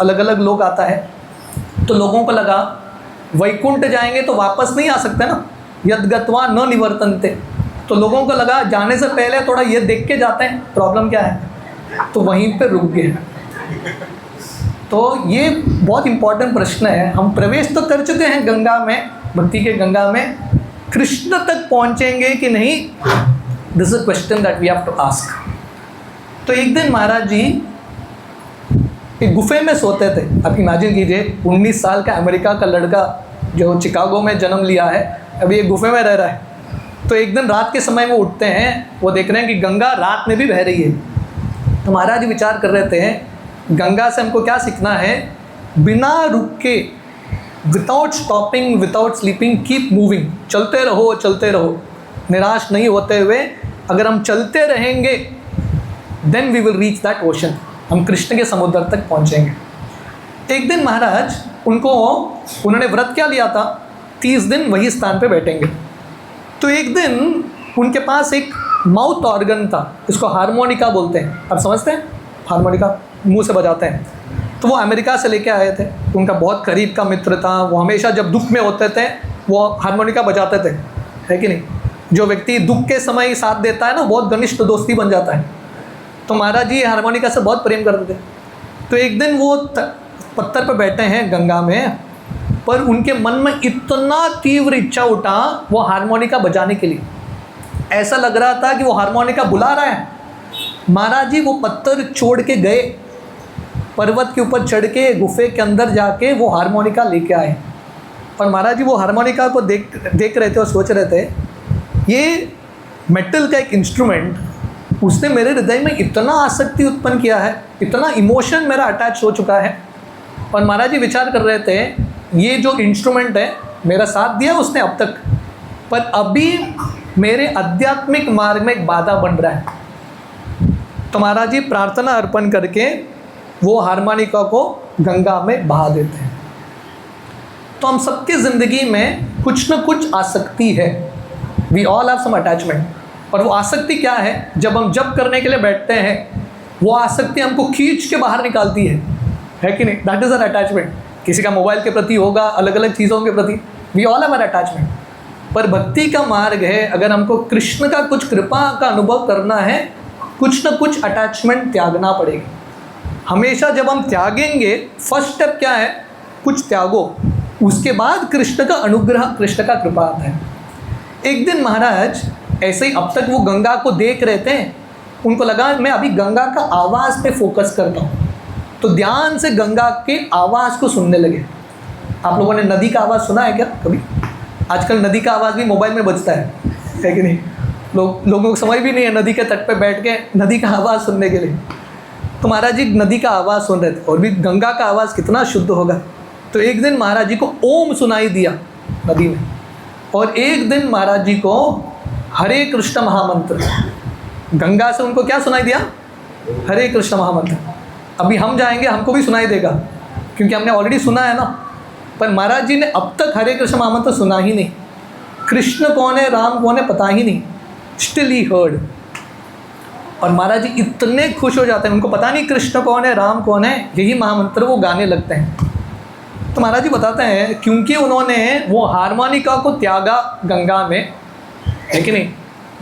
अलग अलग लोग आता है। तो लोगों को लगा वैकुंठ जाएंगे तो वापस नहीं आ सकते ना, यद्गत्वा न निवर्तन्ते। तो लोगों को लगा जाने से पहले थोड़ा ये देख के जाते हैं प्रॉब्लम क्या है, तो वहीं पे रुक गए। तो ये बहुत इंपॉर्टेंट प्रश्न है। हम प्रवेश तो कर चुके हैं गंगा में, भक्ति के गंगा में, कृष्ण तक पहुंचेंगे कि नहीं, this is question that we have to ask. तो एक दिन महाराज जी एक गुफे में सोते थे। आप इमेजिन कीजिए, 19 साल का अमेरिका का लड़का जो चिकागो में जन्म लिया है, अभी एक गुफे में रह रहा है। तो एक दिन रात के समय वो उठते हैं, वो देख रहे हैं कि गंगा रात में भी बह रही है। तो महाराज जी विचार कर रहे थे, गंगा से हमको क्या सीखना है, बिना रुक के, without stopping, without sleeping, keep moving, चलते रहो, निराश नहीं होते हुए अगर हम चलते रहेंगे, then we will reach that ocean, हम कृष्ण के समुद्र तक पहुंचेंगे। एक दिन महाराज उन्होंने व्रत क्या लिया था, 30 दिन वही स्थान पे बैठेंगे। तो एक दिन उनके पास एक माउथ ऑर्गन था, इसको हारमोनिका बोलते हैं, आप समझते हैं, हारमोनिका मुंह से बजाते हैं। तो वो अमेरिका से लेके आए थे, उनका बहुत करीब का मित्र था, वो हमेशा जब दुख में होते थे वो हारमोनिका बजाते थे, है कि नहीं। जो व्यक्ति दुख के समय साथ देता है ना, बहुत घनिष्ठ दोस्ती बन जाता है। तो महाराज जी हारमोनिका से बहुत प्रेम करते थे। तो एक दिन वो पत्थर पर बैठे हैं गंगा में, पर उनके मन में इतना तीव्र इच्छा उठा वो हारमोनिका बजाने के लिए, ऐसा लग रहा था कि वो हारमोनिका बुला रहा है। महाराज जी वो पत्थर छोड़ के गए, पर्वत के ऊपर चढ़ के गुफे के अंदर जाके वो हारमोनिका लेके आए। और महाराज जी वो हारमोनिका को देख रहे थे और सोच रहे थे, ये मेटल का एक इंस्ट्रूमेंट, उसने मेरे हृदय में इतना आसक्ति उत्पन्न किया है, इतना इमोशन मेरा अटैच हो चुका है। और महाराज जी विचार कर रहे थे, ये जो इंस्ट्रूमेंट है मेरा साथ दिया उसने अब तक, पर अभी मेरे आध्यात्मिक मार्ग में एक बाधा बन रहा है। तो महाराज जी प्रार्थना अर्पण करके वो हारमोनिका को गंगा में बहा देते हैं। तो हम सबकी ज़िंदगी में कुछ न कुछ आसक्ति है, we all have some attachment. और वो आसक्ति क्या है, जब हम जप करने के लिए बैठते हैं, वो आसक्ति हमको खींच के बाहर निकालती है कि नहीं, दैट इज़ एन अटैचमेंट। किसी का मोबाइल के प्रति होगा, अलग अलग चीज़ों के प्रति, we all have an attachment. पर भक्ति का मार्ग है, अगर हमको कृष्ण का कुछ कृपा का अनुभव करना है, कुछ न कुछ अटैचमेंट त्यागना पड़ेगा। हमेशा जब हम त्यागेंगे, फर्स्ट स्टेप क्या है, कुछ त्यागो, उसके बाद कृष्ण का अनुग्रह, कृष्ण का कृपा आता है। एक दिन महाराज ऐसे ही, अब तक वो गंगा को देख रहे थे, उनको लगा मैं अभी गंगा का आवाज़ पे फोकस करता हूँ। तो ध्यान से गंगा के आवाज़ को सुनने लगे। आप लोगों ने नदी का आवाज़ सुना है क्या कभी? आजकल नदी का आवाज़ भी मोबाइल में बजता है कि नहीं? लोगों को समझ भी नहीं है नदी के तट पे बैठ के नदी का आवाज़ सुनने के लिए। तो महाराज जी नदी का आवाज़ सुन रहे थे, और भी गंगा का आवाज़ कितना शुद्ध होगा। तो एक दिन महाराज जी को ओम सुनाई दिया नदी में, और एक दिन महाराज जी को हरे कृष्ण महामंत्र, गंगा से उनको क्या सुनाई दिया? हरे कृष्ण महामंत्र। अभी हम जाएंगे, हमको भी सुनाई देगा, क्योंकि हमने ऑलरेडी सुना है ना। पर महाराज जी ने अब तक हरे कृष्ण महामंत्र सुना ही नहीं। कृष्ण कौन है, राम कौन है, पता ही नहीं। Still he heard. और महाराज जी इतने खुश हो जाते हैं, उनको पता नहीं कृष्ण कौन है, राम कौन है, यही महामंत्र वो गाने लगते हैं। तो महाराज जी बताते हैं, क्योंकि उन्होंने वो हारमोनिका को त्यागा गंगा में, है कि नहीं?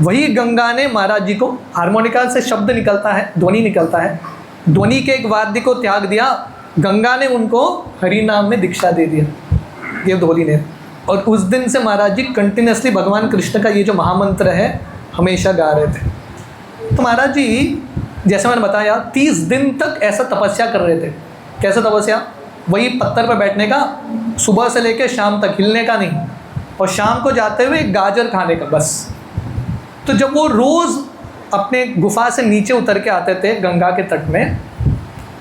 वही गंगा ने महाराज जी को, हारमोनिका से शब्द निकलता है, ध्वनि निकलता है, ध्वनि के एक वाद्य को त्याग दिया, गंगा ने उनको हरि नाम में दीक्षा दे दिया, देवधोली ने। और उस दिन से महाराज जी कंटिन्यूसली भगवान कृष्ण का ये जो महामंत्र है हमेशा गा रहे थे। तो महाराज जी जैसे मैंने बताया 30 दिन तक ऐसा तपस्या कर रहे थे। कैसा तपस्या? वही पत्थर पर बैठने का, सुबह से लेकर शाम तक, हिलने का नहीं, और शाम को जाते हुए गाजर खाने का, बस। तो जब वो रोज़ अपने गुफा से नीचे उतर के आते थे गंगा के तट में,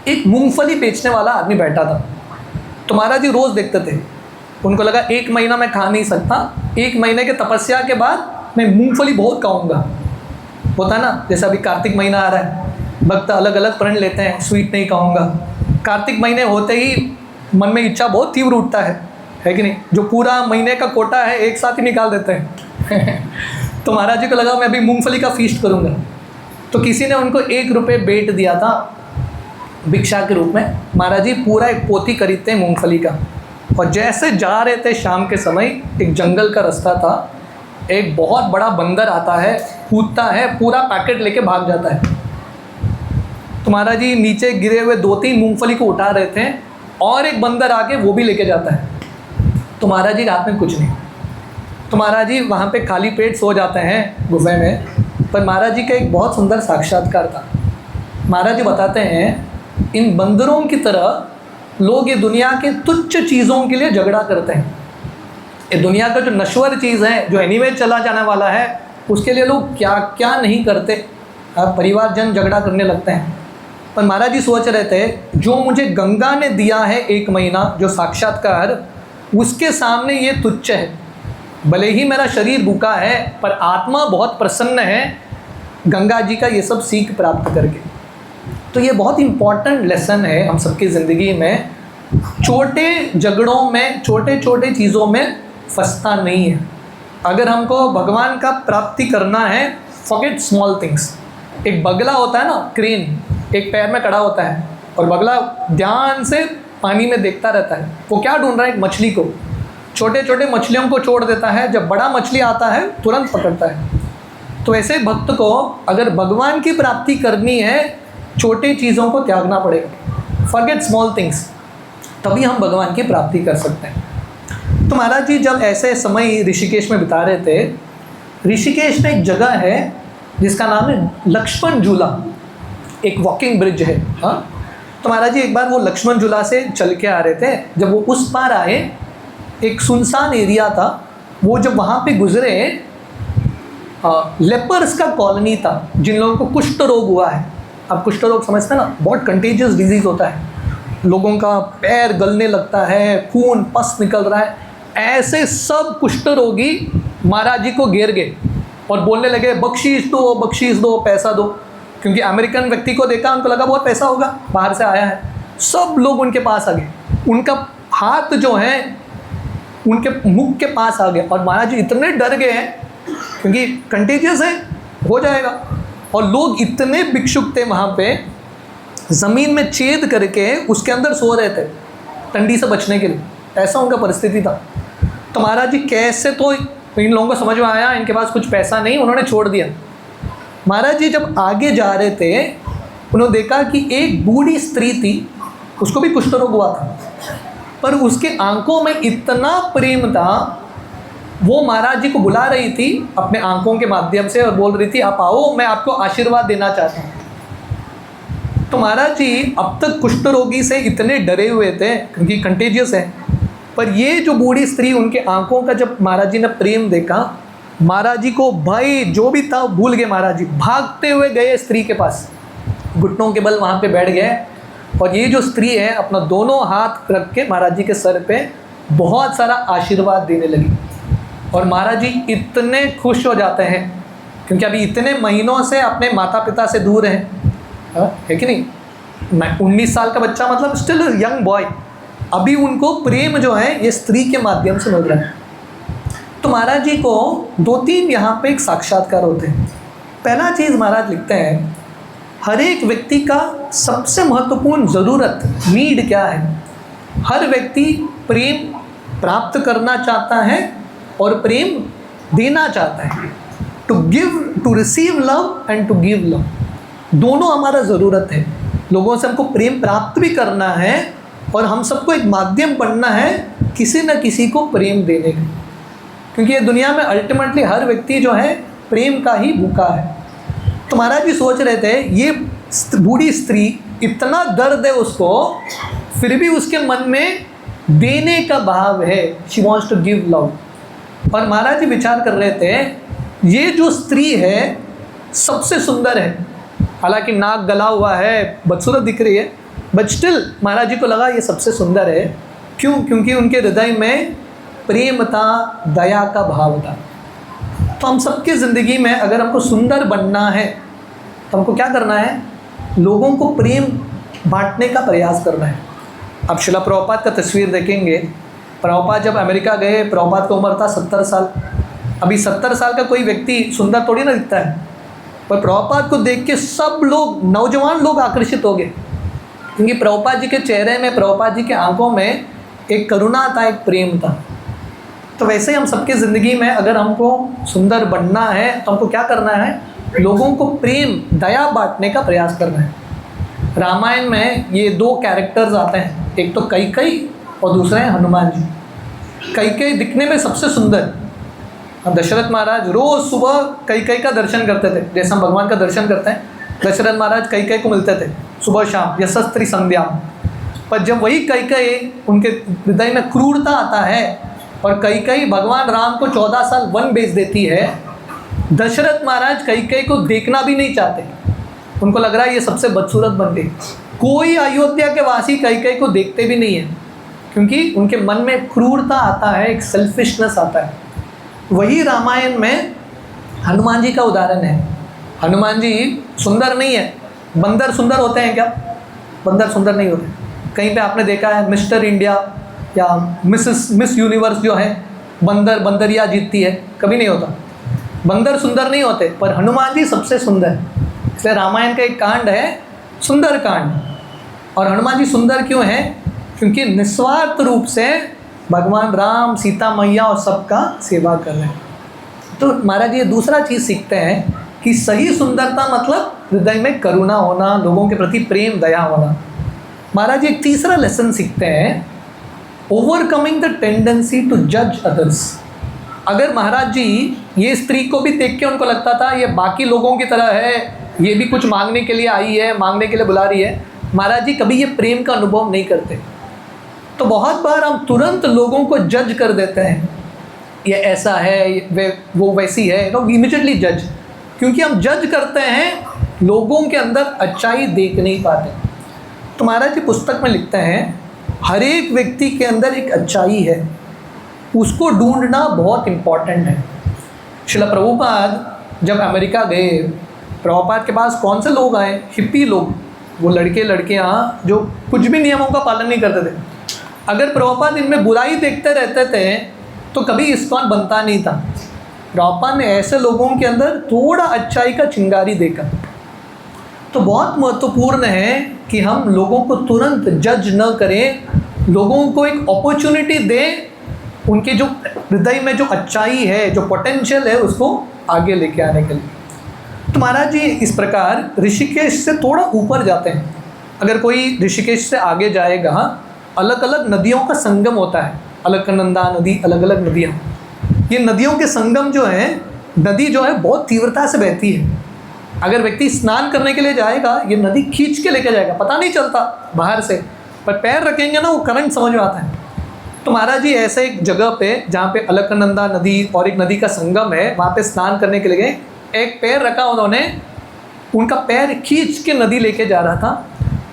एक मूंगफली बेचने वाला आदमी बैठा था। तो महाराज जी रोज़ देखते थे। उनको लगा 1 महीना मैं खा नहीं सकता, 1 महीने के तपस्या के बाद मैं मूंगफली बहुत खाऊंगा। होता ना, जैसे अभी कार्तिक महीना आ रहा है, भक्त अलग अलग प्रण लेते हैं, स्वीट नहीं खाऊंगा। कार्तिक महीने होते ही मन में इच्छा बहुत तीव्र उठता है कि नहीं? जो पूरा महीने का कोटा है एक साथ ही निकाल देते हैं। तो महाराज जी को लगा मैं अभी मूंगफली का फीस्ट करूँगा। तो किसी ने उनको 1 रुपये बेट दिया था भिक्षा के रूप में। महाराज जी पूरा एक पोथी खरीदते हैं मूंगफली का, और जैसे जा रहे थे शाम के समय, एक जंगल का रास्ता था, एक बहुत बड़ा बंदर आता है, कूदता है, पूरा पैकेट लेके भाग जाता है। तो महाराज जी नीचे गिरे हुए 2-3 मूंगफली को उठा रहे थे, और एक बंदर आके वो भी लेके जाता है। तो महाराज जी रात में कुछ नहीं। तो महाराज जी वहाँ पे खाली पेट सो जाते हैं गुफे में। पर महाराज जी का एक बहुत सुंदर साक्षात्कार था। महाराज जी बताते हैं, इन बंदरों की तरह लोग ये दुनिया के तुच्छ चीज़ों के लिए झगड़ा करते हैं। ये दुनिया का जो नश्वर चीज़ है, जो एनीवे चला जाने वाला है, उसके लिए लोग क्या क्या नहीं करते। परिवारजन झगड़ा करने लगते हैं। पर महाराज जी सोच रहे थे, जो मुझे गंगा ने दिया है 1 महीना, जो साक्षात्कार, उसके सामने ये तुच्छ है। भले ही मेरा शरीर भूखा है, पर आत्मा बहुत प्रसन्न है गंगा जी का ये सब सीख प्राप्त करके। तो ये बहुत इम्पॉर्टेंट लेसन है हम सबकी ज़िंदगी में। छोटे झगड़ों में, छोटे छोटे चीज़ों में फंसता नहीं है। अगर हमको भगवान का प्राप्ति करना है, फॉरगेट स्मॉल थिंग्स। एक बगला होता है ना, क्रेन, एक पैर में खड़ा होता है, और बगला ध्यान से पानी में देखता रहता है। वो क्या ढूंढ रहा है? एक मछली को। छोटे छोटे मछलियों को छोड़ देता है, जब बड़ा मछली आता है तुरंत पकड़ता है। तो ऐसे भक्त को अगर भगवान की प्राप्ति करनी है, छोटी चीज़ों को त्यागना पड़ेगा। फॉरगेट स्मॉल थिंग्स, तभी हम भगवान की प्राप्ति कर सकते हैं। तो महाराज जी जब ऐसे समय ऋषिकेश में बिता रहे थे, ऋषिकेश में एक जगह है जिसका नाम है लक्ष्मण झूला, एक वॉकिंग ब्रिज है। हाँ, तो महाराज जी एक बार वो लक्ष्मण झूला से चल के आ रहे थे। जब वो उस पार आए, एक सुनसान एरिया था, वो जब वहाँ पे गुजरे, लेपर्स का कॉलोनी था, जिन लोगों को कुष्ठ रोग हुआ है। अब कुष्ठ रोग समझते हैं ना, बहुत कंटेजियस डिजीज़ होता है, लोगों का पैर गलने लगता है, खून पस निकल रहा है। ऐसे सब कुष्ठ रोगी महाराज जी को घेर गए और बोलने लगे, बख्शीश दो, पैसा दो। क्योंकि अमेरिकन व्यक्ति को देखा, उनको लगा बहुत पैसा होगा, बाहर से आया है। सब लोग उनके पास आ गए, उनका हाथ जो है उनके मुख के पास आ गया। और महाराज जी इतने डर गए हैं, क्योंकि कंटेजियस है, हो जाएगा। और लोग इतने भिक्षुक थे वहाँ पे, ज़मीन में छेद करके उसके अंदर सो रहे थे ठंडी से बचने के लिए। ऐसा उनका परिस्थिति था। तो महाराज जी कैसे, तो इन लोगों को समझ में आया इनके पास कुछ पैसा नहीं, उन्होंने छोड़ दिया। महाराज जी जब आगे जा रहे थे, उन्होंने देखा कि एक बूढ़ी स्त्री थी, उसको भी कुष्ठ रोग हुआ था, पर उसके आंखों में इतना प्रेम था, वो महाराज जी को बुला रही थी अपने आंखों के माध्यम से और बोल रही थी, आप आओ, मैं आपको आशीर्वाद देना चाहता हूँ। तो महाराज जी अब तक कुष्ठ रोगी से इतने डरे हुए थे, क्योंकि कंटेजियस है, पर ये जो बूढ़ी स्त्री, उनके आंखों का जब महाराज जी ने प्रेम देखा, महाराज जी को भय जो भी था भूल गए। महाराज जी भागते हुए गए स्त्री के पास, घुटनों के बल वहाँ पे बैठ गए, और ये जो स्त्री है अपना दोनों हाथ रख के महाराज जी के सर पे बहुत सारा आशीर्वाद देने लगी। और महाराज जी इतने खुश हो जाते हैं, क्योंकि अभी इतने महीनों से अपने माता पिता से दूर हैं, है कि नहीं। 19 साल का बच्चा मतलब स्टिल यंग बॉय, अभी उनको प्रेम जो है ये स्त्री के माध्यम से मिल रहा है। तो महाराज जी को 2-3 यहाँ पे एक साक्षात्कार होते हैं। पहला चीज़ महाराज लिखते हैं, हर एक व्यक्ति का सबसे महत्वपूर्ण ज़रूरत, नीड क्या है। हर व्यक्ति प्रेम प्राप्त करना चाहता है और प्रेम देना चाहता है। To give, to receive love and to give love, दोनों हमारा ज़रूरत है। लोगों से हमको प्रेम प्राप्त भी करना है और हम सबको एक माध्यम बनना है किसी न किसी को प्रेम देने का, क्योंकि ये दुनिया में अल्टीमेटली हर व्यक्ति जो है प्रेम का ही भूखा है। तो महाराज जी सोच रहे थे, ये बूढ़ी स्त्री इतना दर्द है उसको, फिर भी उसके मन में देने का भाव है, she wants to give love. और महाराज जी विचार कर रहे थे, ये जो स्त्री है सबसे सुंदर है, हालांकि नाक गला हुआ है, बदसूरत दिख रही है, बट स्टिल महाराज जी को लगा ये सबसे सुंदर है। क्यों? क्योंकि उनके हृदय में प्रेम था, दया का भाव था। तो हम सबके ज़िंदगी में अगर हमको सुंदर बनना है तो हमको क्या करना है? लोगों को प्रेम बांटने का प्रयास करना है। अब शिला प्रभुपाद का तस्वीर देखेंगे, प्रभुपाद जब अमेरिका गए, प्रभुपाद की उम्र था 70 साल। अभी 70 साल का कोई व्यक्ति सुंदर थोड़ी ना दिखता है, पर प्रभुपाद को देख के सब लोग, नौजवान लोग आकर्षित हो गए, क्योंकि प्रभुपाद जी के चेहरे में, प्रभुपाद जी के आंखों में एक करुणा था, एक प्रेम था। तो वैसे ही हम सबके ज़िंदगी में अगर हमको सुंदर बनना है तो हमको क्या करना है? लोगों को प्रेम, दया बांटने का प्रयास करना है। रामायण में ये 2 कैरेक्टर्स आते हैं, एक तो कैकेयी और दूसरा है हनुमान जी। कैकेयी दिखने में सबसे सुंदर, दशरथ महाराज रोज़ सुबह कैकेयी का दर्शन करते थे, जैसे हम भगवान का दर्शन करते हैं, दशरथ महाराज कैकेयी को मिलते थे सुबह शाम, यशस्त्री संध्या। पर जब वही कैकेयी, उनके हृदय में क्रूरता आता है और कैकेयी भगवान राम को 14 साल वन भेज देती है, दशरथ महाराज कैकेयी को देखना भी नहीं चाहते, उनको लग रहा है ये सबसे बदसूरत बन गई। कोई अयोध्या के वासी कैकेयी को देखते भी नहीं है, क्योंकि उनके मन में क्रूरता आता है, एक सेल्फिशनेस आता है। वही रामायण में हनुमान जी का उदाहरण है। हनुमान जी सुंदर नहीं है, बंदर सुंदर होते हैं क्या? बंदर सुंदर नहीं होते। कहीं पे आपने देखा है मिस्टर इंडिया या मिस यूनिवर्स जो है, बंदर, बंदरिया जीतती है? कभी नहीं होता। बंदर सुंदर नहीं होते, पर हनुमान जी सबसे सुंदर है। इसलिए रामायण का एक कांड है सुंदर कांड। और हनुमान जी सुंदर क्यों है? क्योंकि निस्वार्थ रूप से भगवान राम, सीता मैया और सबका सेवा कर रहे हैं। तो महाराज ये दूसरा चीज़ सीखते हैं कि सही सुंदरता मतलब हृदय में करुणा होना, लोगों के प्रति प्रेम, दया होना। महाराज एक तीसरा लेसन सीखते हैं, ओवरकमिंग द टेंडेंसी टू जज अदर्स। अगर महाराज जी ये स्त्री को भी देख के उनको लगता था ये बाकी लोगों की तरह है, ये भी कुछ मांगने के लिए आई है, मांगने के लिए बुला रही है, महाराज जी कभी ये प्रेम का अनुभव नहीं करते। तो बहुत बार हम तुरंत लोगों को जज कर देते हैं, ये ऐसा है, वो वैसी है, लोग इमीडिएटली जज। क्योंकि हम जज करते हैं, लोगों के अंदर अच्छाई देख नहीं पाते। तो महाराज जी पुस्तक में लिखते हैं, हर एक व्यक्ति के अंदर एक अच्छाई है, उसको ढूंढना बहुत इम्पॉर्टेंट है। श्रील प्रभुपाद जब अमेरिका गए, प्रभुपाद के पास कौन से लोग आए? हिप्पी लोग, वो लड़के लड़कियाँ जो कुछ भी नियमों का पालन नहीं करते थे। अगर प्रभुपाद इनमें बुराई देखते रहते थे तो कभी इस्कॉन बनता नहीं था। प्रभुपाद ने ऐसे लोगों के अंदर थोड़ा अच्छाई का चिंगारी देखा। तो बहुत महत्वपूर्ण है कि हम लोगों को तुरंत जज न करें, लोगों को एक अपॉर्चुनिटी दें, उनके जो हृदय में जो अच्छाई है, जो पोटेंशियल है, उसको आगे लेके आने के लिए। तो महाराज जी इस प्रकार ऋषिकेश से थोड़ा ऊपर जाते हैं। अगर कोई ऋषिकेश से आगे जाएगा, अलग अलग नदियों का संगम होता है, अलकनंदा नदी, अलग अलग नदियाँ। ये नदियों के संगम जो है, नदी जो है बहुत तीव्रता से बहती है। अगर व्यक्ति स्नान करने के लिए जाएगा, ये नदी खींच के लेके जाएगा, पता नहीं चलता बाहर से, पर पैर रखेंगे ना, वो करंट समझ में आता है। तो महाराज जी ऐसे एक जगह पे जहाँ पे अलकनंदा नदी और एक नदी का संगम है, वहाँ पे स्नान करने के लिए गए। एक पैर रखा उन्होंने, उनका पैर खींच के नदी लेके जा रहा था।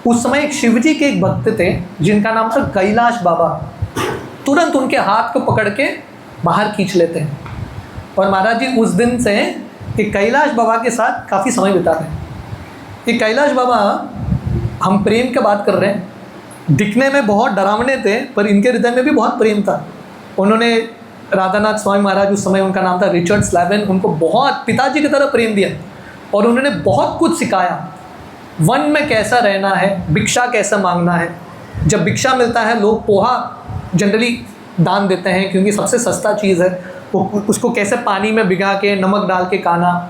उस समय एक शिवजी के एक भक्त थे जिनका नाम था कैलाश बाबा। तुरंत उनके हाथ को पकड़ के बाहर खींच लेते हैं। और महाराज जी उस दिन से ये कैलाश बाबा के साथ काफ़ी समय बिताते हैं। ये कैलाश बाबा, हम प्रेम की बात कर रहे हैं, दिखने में बहुत डरावने थे पर इनके हृदय में भी बहुत प्रेम था। उन्होंने राधानाथ स्वामी महाराज, उस समय उनका नाम था रिचर्ड स्लैवन, उनको बहुत पिताजी की तरह प्रेम दिया और उन्होंने बहुत कुछ सिखाया। वन में कैसा रहना है, भिक्षा कैसा मांगना है। जब भिक्षा मिलता है, लोग पोहा जनरली दान देते हैं क्योंकि सबसे सस्ता चीज़ है। वो उसको कैसे पानी में भिगा के नमक डाल के खाना।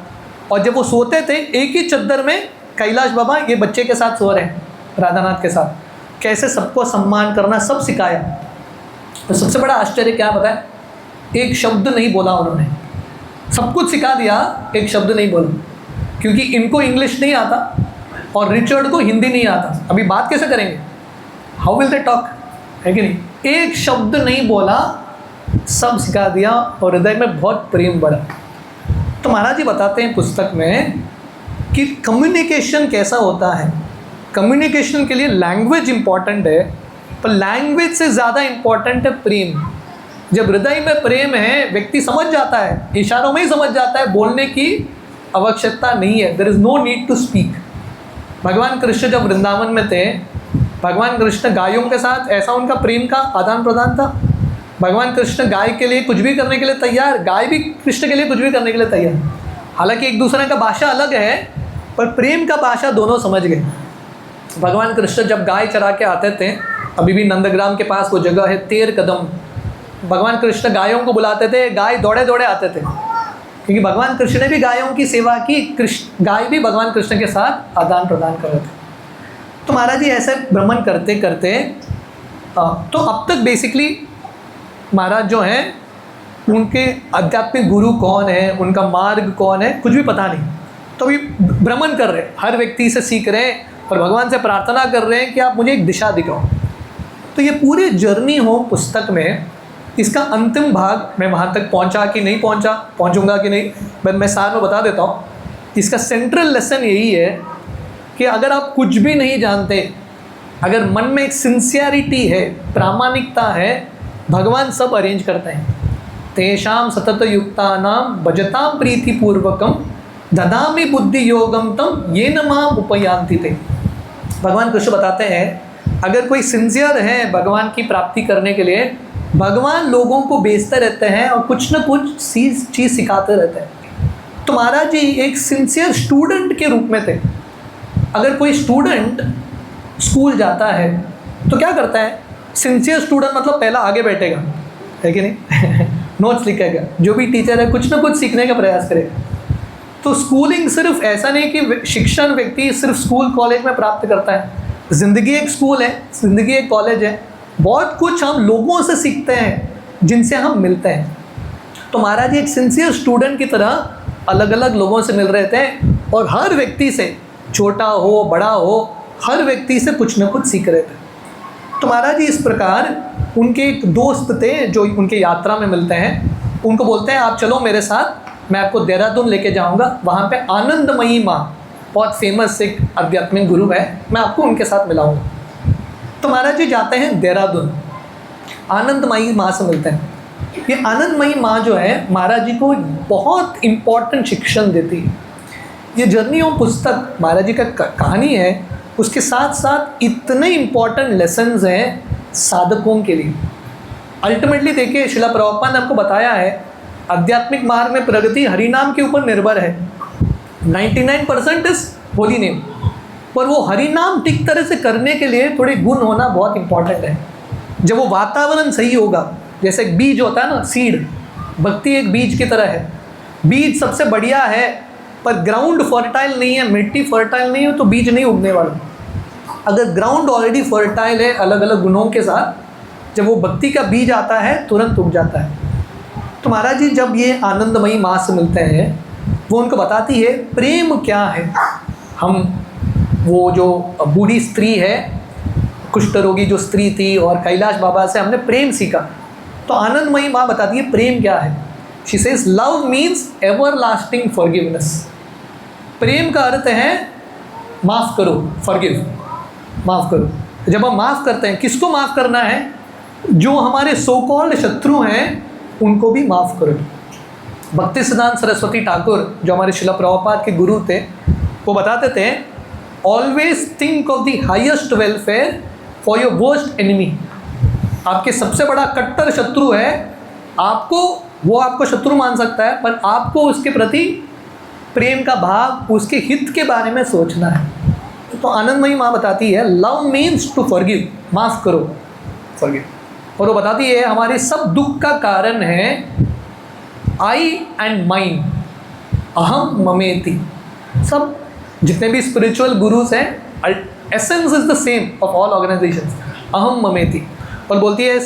और जब वो सोते थे, एक ही चद्दर में कैलाश बाबा ये बच्चे के साथ सो रहे हैं, राधानाथ के साथ, कैसे सबको सम्मान करना सब सिखाया। तो सबसे बड़ा आश्चर्य क्या पता है, एक शब्द नहीं बोला उन्होंने, सब कुछ सिखा दिया, एक शब्द नहीं बोला, क्योंकि इनको इंग्लिश नहीं आता और रिचर्ड को हिंदी नहीं आता। अभी बात कैसे करेंगे, हाउ विल दे टॉक, है कि नहीं। एक शब्द नहीं बोला, सब सिखा दिया और हृदय में बहुत प्रेम बढ़ा। तो महाराज जी बताते हैं पुस्तक में कि कम्युनिकेशन कैसा होता है। कम्युनिकेशन के लिए लैंग्वेज इम्पॉर्टेंट है, पर लैंग्वेज से ज़्यादा इम्पॉर्टेंट है प्रेम। जब हृदय में प्रेम है, व्यक्ति समझ जाता है, इशारों में ही समझ जाता है, बोलने की आवश्यकता नहीं है। There is no need to speak. भगवान कृष्ण जब वृंदावन में थे, भगवान कृष्ण गायों के साथ ऐसा उनका प्रेम का आदान प्रदान था। भगवान कृष्ण गाय के लिए कुछ भी करने के लिए तैयार, गाय भी कृष्ण के लिए कुछ भी करने के लिए तैयार। हालांकि एक दूसरे का भाषा अलग है, पर प्रेम का भाषा दोनों समझ गए। भगवान कृष्ण जब गाय चरा के आते थे, अभी भी नंदग्राम के पास वो जगह है 13 कदम, भगवान कृष्ण गायों को बुलाते थे, गाय दौड़े दौड़े आते थे, क्योंकि भगवान कृष्ण ने भी गायों की सेवा की, गाय भी भगवान कृष्ण के साथ आदान प्रदान कर रहे थे। तो महाराज जी ऐसे भ्रमण करते करते तो अब तक बेसिकली महाराज जो हैं, उनके आध्यात्मिक गुरु कौन है, उनका मार्ग कौन है, कुछ भी पता नहीं। तो अभी भ्रमण कर रहे हैं, हर व्यक्ति से सीख रहे हैं और भगवान से प्रार्थना कर रहे हैं कि आप मुझे एक दिशा दिखाओ। तो ये पूरी जर्नी हो पुस्तक में, इसका अंतिम भाग मैं वहाँ तक पहुँचा कि नहीं पहुँचा, पहुँचूँगा कि नहीं, मैं सार में बता देता हूँ। इसका सेंट्रल लेसन यही है कि अगर आप कुछ भी नहीं जानते, अगर मन में एक सिंसियरिटी है, प्रामाणिकता है, भगवान सब अरेंज करते हैं। तेषाम सतत युक्तानाम भजताम प्रीतिपूर्वकम ददामि बुद्धि योगम तम ये न माम उपयांति ते। भगवान कृष्ण बताते हैं, अगर कोई सिंसियर है भगवान की प्राप्ति करने के लिए, भगवान लोगों को बेचते रहते हैं और कुछ न कुछ चीज़ सिखाते रहते हैं। तो महाराज जी एक सिंसियर स्टूडेंट के रूप में थे। अगर कोई स्टूडेंट स्कूल जाता है तो क्या करता है, सिंसियर स्टूडेंट मतलब पहला आगे बैठेगा, है कि नहीं नोट्स लिखेगा, जो भी टीचर है कुछ ना कुछ सीखने का प्रयास करेगा। तो स्कूलिंग सिर्फ ऐसा नहीं कि शिक्षण व्यक्ति सिर्फ स्कूल कॉलेज में प्राप्त करता है। ज़िंदगी एक स्कूल है, ज़िंदगी एक कॉलेज है, बहुत कुछ हम लोगों से सीखते हैं जिनसे हम मिलते हैं। तो महाराज एक सिंसियर स्टूडेंट की तरह अलग अलग लोगों से मिल रहे थे और हर व्यक्ति से, छोटा हो बड़ा हो, हर व्यक्ति से कुछ न कुछ सीख रहे थे। तो महाराज जी इस प्रकार उनके एक दोस्त थे जो उनके यात्रा में मिलते हैं, उनको बोलते हैं आप चलो मेरे साथ, मैं आपको देहरादून लेके जाऊंगा, वहाँ पे आनंदमयी माँ बहुत फेमस एक आध्यात्मिक गुरु है, मैं आपको उनके साथ मिलाऊंगा। तो महाराज जी जाते हैं देहरादून, आनंदमयी माँ से मिलते हैं। ये आनंदमयी माँ जो है महाराज जी को बहुत इम्पोर्टेंट शिक्षण देती है। ये जर्नी ऑफ पुस्तक महाराज जी का कहानी है, उसके साथ साथ इतने इम्पोर्टेंट लेसन्स हैं साधकों के लिए। अल्टीमेटली देखिए, शिला प्रभुपाद ने आपको बताया है आध्यात्मिक मार्ग में प्रगति हरिनाम के ऊपर निर्भर है। 99% इज होली नेम, पर वो हरिनाम ठीक तरह से करने के लिए थोड़े गुण होना बहुत इंपॉर्टेंट है। जब वो वातावरण सही होगा, जैसे एक बीज होता है ना, सीड, भक्ति एक बीज की तरह है। बीज सबसे बढ़िया है, पर ग्राउंड फर्टाइल नहीं है, मिट्टी फर्टाइल नहीं है, तो बीज नहीं उगने वाला। अगर ग्राउंड ऑलरेडी फर्टाइल है अलग अलग गुणों के साथ, जब वो भक्ति का बीज आता है तुरंत उग जाता है। तो महाराज जी जब ये आनंदमयी माँ से मिलते हैं, वो उनको बताती है प्रेम क्या है। हम वो जो बूढ़ी स्त्री है कुष्ठ रोगी जो स्त्री थी और कैलाश बाबा से हमने प्रेम सीखा। तो आनंदमयी माँ बताती है प्रेम क्या है। She says love means everlasting forgiveness. प्रेम का अर्थ है माफ़ करो, फॉरगिव, माफ़ करो। जब हम माफ़ करते हैं, किसको माफ़ करना है? जो हमारे सो कॉल्ड शत्रु हैं उनको भी माफ़ करो। भक्ति सिद्धांत सरस्वती ठाकुर जो हमारे शिला प्रभुपाद के गुरु थे, वो बताते थे always think of the highest welfare for your worst enemy. आपके सबसे बड़ा कट्टर शत्रु है, वो आपको शत्रु मान सकता है, पर आपको उसके प्रति प्रेम का भाव, उसके हित के बारे में सोचना है। तो आनंदमयी माँ बताती है लव मीन्स टू फॉरगिव, माफ़ करो, फॉरगिव। और वो बताती है हमारे सब दुख का कारण है आई एंड माइन, अहम ममेति। सब जितने भी स्पिरिचुअल गुरुज हैं, essence is the same of all organisations, अहम ममेति। और बोलती है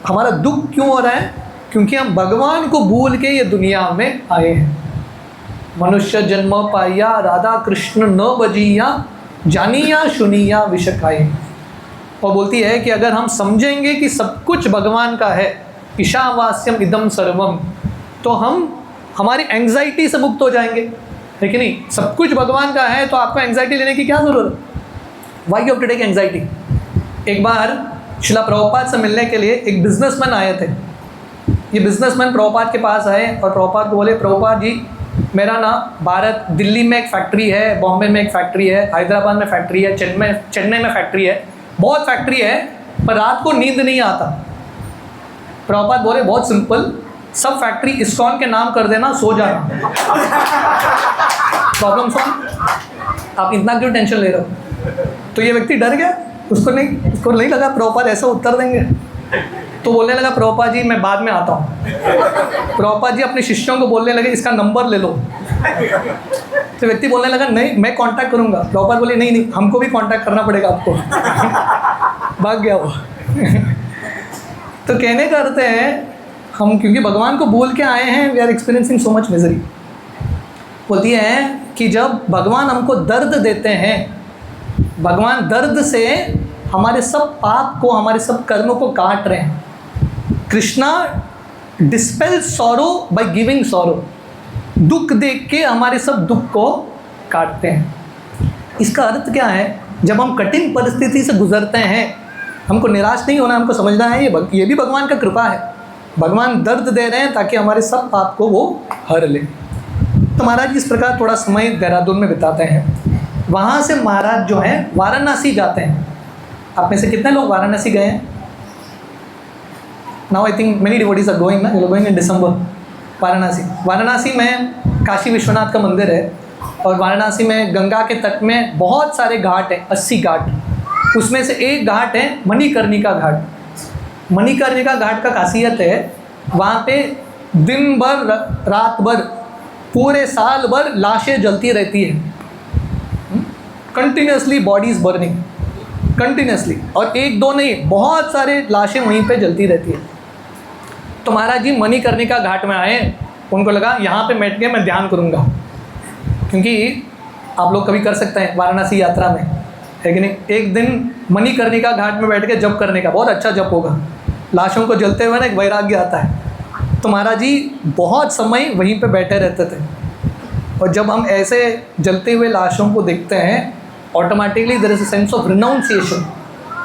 हमारा दुख क्यों हो रहा है? क्योंकि हम भगवान को भूल के ये दुनिया में आए हैं। मनुष्य जन्म पाया राधा कृष्ण न बजिया, जानिया सुनिया विष खाए। और बोलती है कि अगर हम समझेंगे कि सब कुछ भगवान का है, ईशावास्यम इदम सर्वम, तो हम हमारी एंग्जाइटी से मुक्त हो जाएंगे, है कि नहीं? सब कुछ भगवान का है तो आपको एंग्जाइटी लेने की क्या ज़रूरत? Why you have to take anxiety? एक बार शिला प्रभुपाद से मिलने के लिए एक बिजनेसमैन आए थे। ये बिजनेसमैन प्रभुपाद के पास आए और प्रभुपाद को बोले, प्रभुपाद जी मेरा ना भारत, दिल्ली में एक फैक्ट्री है, बॉम्बे में एक फैक्ट्री है, हैदराबाद में फैक्ट्री है, चेन्नई में फैक्ट्री है, बहुत फैक्ट्री है, पर रात को नींद नहीं आता। प्रभुपाद बोले बहुत सिंपल, सब फैक्ट्री इस्कॉन के नाम कर देना, सो जाना, प्रॉब्लम सॉल्व। आप इतना क्यों टेंशन ले रहे हो? तो ये व्यक्ति डर गया, उसको नहीं लगा प्रभुपाद ऐसा उत्तर देंगे। तो बोलने लगा प्रभुपाद जी मैं बाद में आता हूँ। प्रभुपाद जी अपने शिष्यों को बोलने लगे इसका नंबर ले लो। तो व्यक्ति बोलने लगा नहीं मैं कांटेक्ट करूँगा। प्रभुपाद बोले नहीं हमको भी कांटेक्ट करना पड़ेगा आपको। भाग गया वो। तो कहने का अर्थ है हम क्योंकि भगवान को भूल के आए हैं, we are experiencing so much misery. बोलती है कि जब भगवान हमको दर्द देते हैं, भगवान दर्द से हमारे सब पाप को, हमारे सब कर्मों को काट रहे हैं। Krishna dispel sorrow by giving sorrow. दुख देख के हमारे सब दुख को काटते हैं। इसका अर्थ क्या है? जब हम कठिन परिस्थिति से गुजरते हैं, हमको निराश नहीं होना, हमको समझना है ये भी भगवान का कृपा है। भगवान दर्द दे रहे हैं ताकि हमारे सब पाप को वो हर ले। तो महाराज इस प्रकार थोड़ा समय देहरादून में बिताते हैं। वहाँ से महाराज जो हैं वाराणसी जाते हैं। आप में से कितने लोग वाराणसी गए हैं? Now I think many devotees are going ना, गोइंग इन दिसंबर वाराणसी में काशी विश्वनाथ का मंदिर है और वाराणसी में गंगा के तट में बहुत सारे घाट हैं, 80 घाट। उसमें से एक घाट है मणिकर्णिका घाट। मणिकर्णिका घाट का खासियत है वहाँ पे दिन भर रात भर पूरे साल भर लाशें जलती रहती हैं, कंटिन्यूसली बॉडीज बर्निंग कंटिन्यूसली, और एक दो नहीं बहुत सारे लाशें वहीं पे जलती रहती है। तो महाराज जी मणिकर्णिका घाट में आए, उनको लगा यहाँ पे बैठ के मैं ध्यान करूँगा, क्योंकि आप लोग कभी कर सकते हैं वाराणसी यात्रा में, है कि नहीं? एक दिन मणिकर्णिका घाट में बैठ के जप करने का, बहुत अच्छा जप होगा। लाशों को जलते हुए ना एक वैराग्य आता है। तो महाराज जी बहुत समय वहीं पे बैठे रहते थे, और जब हम ऐसे जलते हुए लाशों को देखते हैं automatically there is a sense of renunciation.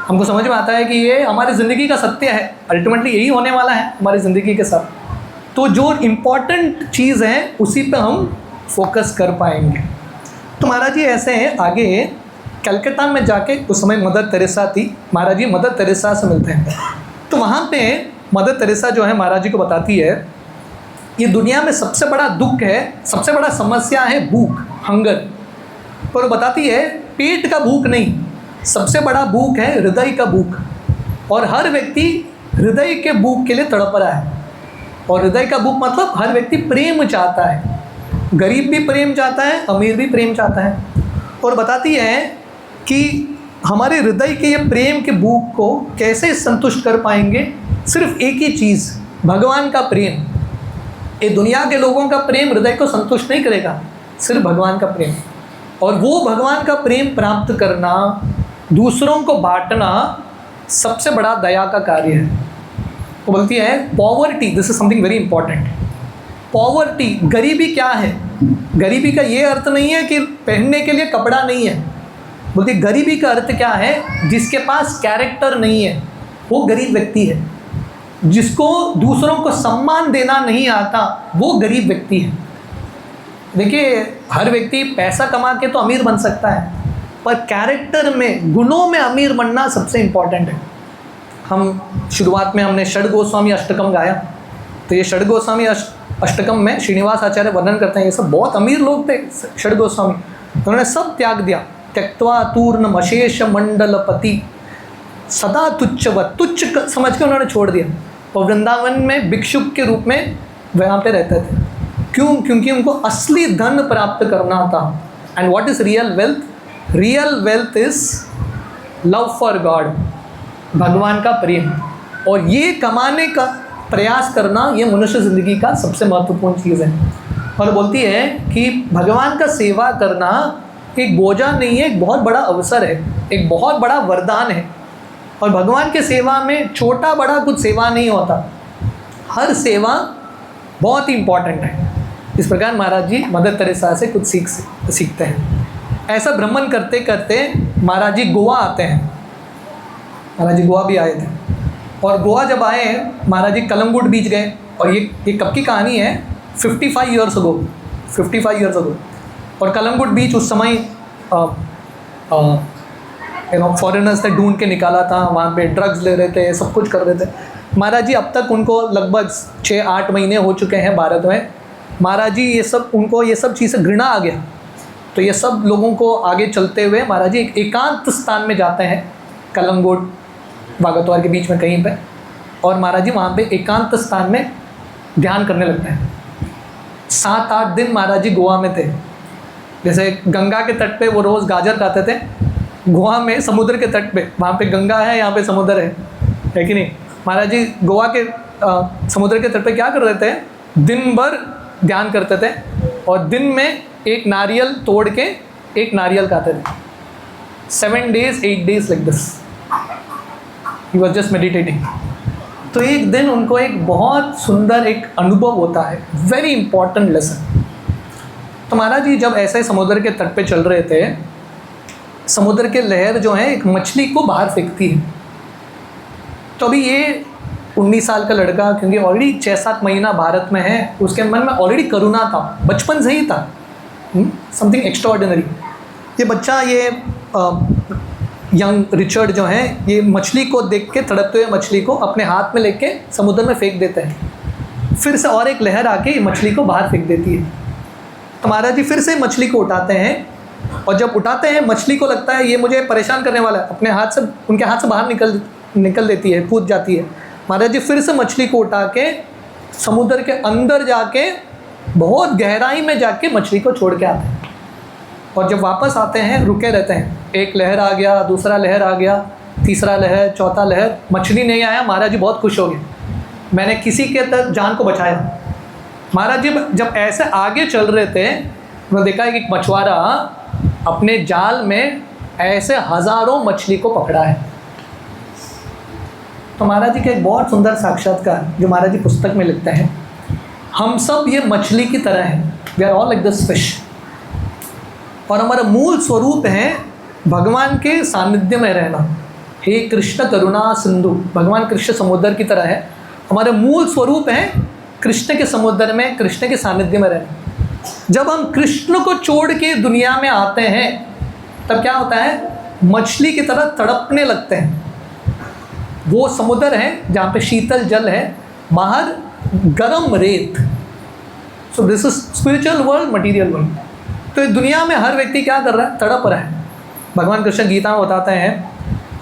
हमको समझ में आता है कि ये हमारी ज़िंदगी का सत्य है, अल्टीमेटली यही होने वाला है हमारी ज़िंदगी के साथ। तो जो इम्पॉर्टेंट चीज़ है उसी पे हम फोकस कर पाएंगे। तो महाराज जी ऐसे हैं, आगे कलकत्ता में जाके उस समय मदर तेरेसा थी, महाराज जी मदर तेरेसा से मिलते हैं। तो वहाँ पे मदर तेरेसा जो है महाराज जी को बताती है ये दुनिया में सबसे बड़ा दुख है, सबसे बड़ा समस्या है भूख, हंगर। पर वो बताती है पेट का भूख नहीं, सबसे बड़ा भूख है हृदय का भूख, और हर व्यक्ति हृदय के भूख के लिए तड़प रहा है। और हृदय का भूख मतलब हर व्यक्ति प्रेम चाहता है, गरीब भी प्रेम चाहता है, अमीर भी प्रेम चाहता है। और बताती है कि हमारे हृदय के ये प्रेम के भूख को कैसे संतुष्ट कर पाएंगे? सिर्फ एक ही चीज़, भगवान का प्रेम। ये दुनिया के लोगों का प्रेम हृदय को संतुष्ट नहीं करेगा, सिर्फ भगवान का प्रेम। और वो भगवान का प्रेम प्राप्त करना, दूसरों को बांटना, सबसे बड़ा दया का कार्य है। वो बोलती है poverty, this is something very important. Poverty, गरीबी क्या है? गरीबी का ये अर्थ नहीं है कि पहनने के लिए कपड़ा नहीं है। बोलती गरीबी का अर्थ क्या है? जिसके पास कैरेक्टर नहीं है वो गरीब व्यक्ति है। जिसको दूसरों को सम्मान देना नहीं आता वो गरीब व्यक्ति है। देखिए, हर व्यक्ति पैसा कमा के तो अमीर बन सकता है, पर कैरेक्टर में, गुणों में अमीर बनना सबसे इम्पॉर्टेंट है। हम शुरुआत में हमने षड गोस्वामी अष्टकम गाया, तो ये षड गोस्वामी अष्टकम में श्रीनिवास आचार्य वर्णन करते हैं, ये सब बहुत अमीर लोग थे षड गोस्वामी, उन्होंने सब त्याग दिया। त्यक्त्वा तूर्णम अशेष मंडलपति, सदा तुच्छवत, तुच्छ समझ के उन्होंने छोड़ दिया, और वृंदावन में भिक्षुक के रूप में वहाँ पे रहते थे। क्यों? क्योंकि उनको असली धन प्राप्त करना था। And what is real wealth? Real wealth is love for God, भगवान का प्रेम, और ये कमाने का प्रयास करना ये मनुष्य ज़िंदगी का सबसे महत्वपूर्ण चीज़ है। और बोलती है कि भगवान का सेवा करना एक बोझा नहीं है, एक बहुत बड़ा अवसर है, एक बहुत बड़ा वरदान है। और भगवान के सेवा में छोटा बड़ा कुछ सेवा नहीं होता, हर सेवा बहुत ही इम्पॉर्टेंट है। इस प्रकार महाराज जी मदर तेरेसा से कुछ सीखते हैं। ऐसा भ्रमण करते करते महाराज जी गोवा आते हैं। महाराज जी गोवा भी आए थे, और गोवा जब आए महाराज जी कलंगुट बीच गए। और ये कब की कहानी है? 55 ईयर्स अगो, 55 ईयर्स अगो। और कलंगुट बीच उस समय फॉरेनर्स ने ढूंढ के निकाला था, वहाँ पे ड्रग्स ले रहे थे, सब कुछ कर रहे थे। महाराज जी अब तक उनको लगभग 6-8 महीने हो चुके हैं भारत में। महाराज जी उनको ये सब चीज़ें घृणा आ गया, तो ये सब लोगों को आगे चलते हुए महाराज जी एक एकांत स्थान में जाते हैं, कलंगुट वागतवार के बीच में कहीं पे, और महाराज जी वहाँ पे एकांत स्थान में ध्यान करने लगते हैं। 7-8 दिन महाराज जी गोवा में थे। जैसे गंगा के तट पे वो रोज़ गाजर खाते थे, गोवा में समुद्र के तट पे, वहाँ पे गंगा है, यहाँ पे समुद्र है कि नहीं? महाराज जी गोवा के समुद्र के तट पे क्या कर रहे थे? दिन भर ध्यान करते थे, और दिन में एक नारियल तोड़ के एक नारियल खाते थे। 7 days 8 days like this he was just meditating. तो एक दिन उनको एक बहुत सुंदर एक अनुभव होता है, वेरी इंपॉर्टेंट लेसन। तो महाराज जी जब ऐसे समुद्र के तट पे चल रहे थे, समुद्र के लहर जो है एक मछली को बाहर फेंकती है। तो अभी ये 19 साल का लड़का, क्योंकि ऑलरेडी 6-7 महीना भारत में है, उसके मन में ऑलरेडी करुणा था, बचपन से ही था, समथिंग एक्स्ट्राऑर्डिनरी। ये बच्चा, ये यंग रिचर्ड जो है, ये मछली को देख के, तड़पते हुए मछली को अपने हाथ में लेके समुद्र में फेंक देते हैं। फिर से और एक लहर आके मछली को बाहर फेंक देती है। तो महाराज जी फिर से मछली को उठाते हैं, और जब उठाते हैं मछली को लगता है ये मुझे परेशान करने वाला है, अपने हाथ से, उनके हाथ से बाहर निकल देती है, कूद जाती है। महाराज जी फिर से मछली को उठा के समुद्र के अंदर जाके, बहुत गहराई में जाके मछली को छोड़ के आते हैं। और जब वापस आते हैं रुके रहते हैं, एक लहर आ गया, दूसरा लहर आ गया, तीसरा लहर, चौथा लहर, मछली नहीं आया। महाराज जी बहुत खुश हो गए, मैंने किसी के तक जान को बचाया। महाराज जी जब ऐसे आगे चल रहे थे, उन्होंने देखा कि एक मछुआरा अपने जाल में ऐसे हज़ारों मछली को पकड़ा है। तो महाराज जी का एक बहुत सुंदर साक्षात्कार जो महाराज जी पुस्तक में लिखते हैं, हम सब ये मछली की तरह हैं, we are all like this fish, और हमारा मूल स्वरूप है भगवान के सानिध्य में रहना। हे कृष्ण करुणा सिंधु, भगवान कृष्ण समुद्र की तरह है, हमारा मूल स्वरूप है कृष्ण के समुद्र में, कृष्ण के सानिध्य में रहना। जब हम कृष्ण को छोड़ के दुनिया में आते हैं तब क्या होता है? मछली की तरह तड़पने लगते हैं। वो समुद्र है जहाँ पे शीतल जल है, बाहर गरम रेत। So this is spiritual world, material world. तो इस दुनिया में हर व्यक्ति क्या कर रहा है? तड़प रहा है। भगवान कृष्ण गीता में बताते हैं,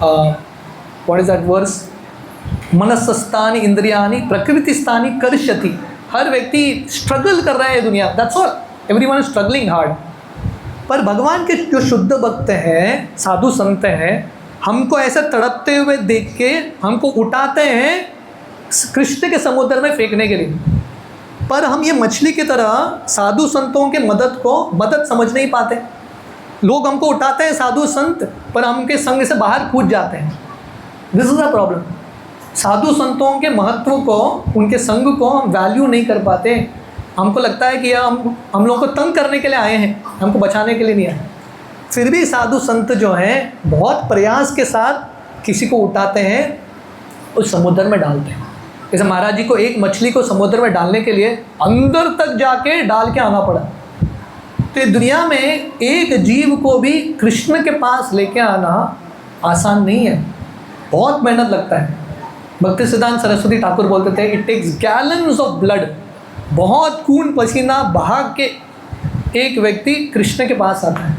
व्हाट इज दैट वर्स? मनस्सस्तानि इंद्रियानि प्रकृतिस्थानि कर्षति। हर व्यक्ति स्ट्रगल कर रहा है दुनिया, that's all, everyone is struggling hard. पर भगवान के जो शुद्ध भक्त हैं, साधु संत हैं, हमको ऐसे तड़पते हुए देख के हमको उठाते हैं कृष्ण के समुद्र में फेंकने के लिए। पर हम ये मछली की तरह साधु संतों के मदद समझ नहीं पाते। लोग हमको उठाते हैं साधु संत, पर हम उनके संग से बाहर कूद जाते हैं। This is a problem. साधु संतों के महत्व को, उनके संग को हम वैल्यू नहीं कर पाते। हमको लगता है कि हम लोगों को तंग करने के लिए आए हैं, हमको बचाने के लिए नहीं आए। फिर भी साधु संत जो हैं बहुत प्रयास के साथ किसी को उठाते हैं, उस समुद्र में डालते हैं। जैसे महाराज जी को एक मछली को समुद्र में डालने के लिए अंदर तक जाके डाल के आना पड़ा। तो ये दुनिया में एक जीव को भी कृष्ण के पास लेके आना आसान नहीं है, बहुत मेहनत लगता है। भक्ति सिद्धांत सरस्वती ठाकुर बोलते थे, it takes gallons of blood, बहुत खून पसीना बहा के एक व्यक्ति कृष्ण के पास आता है।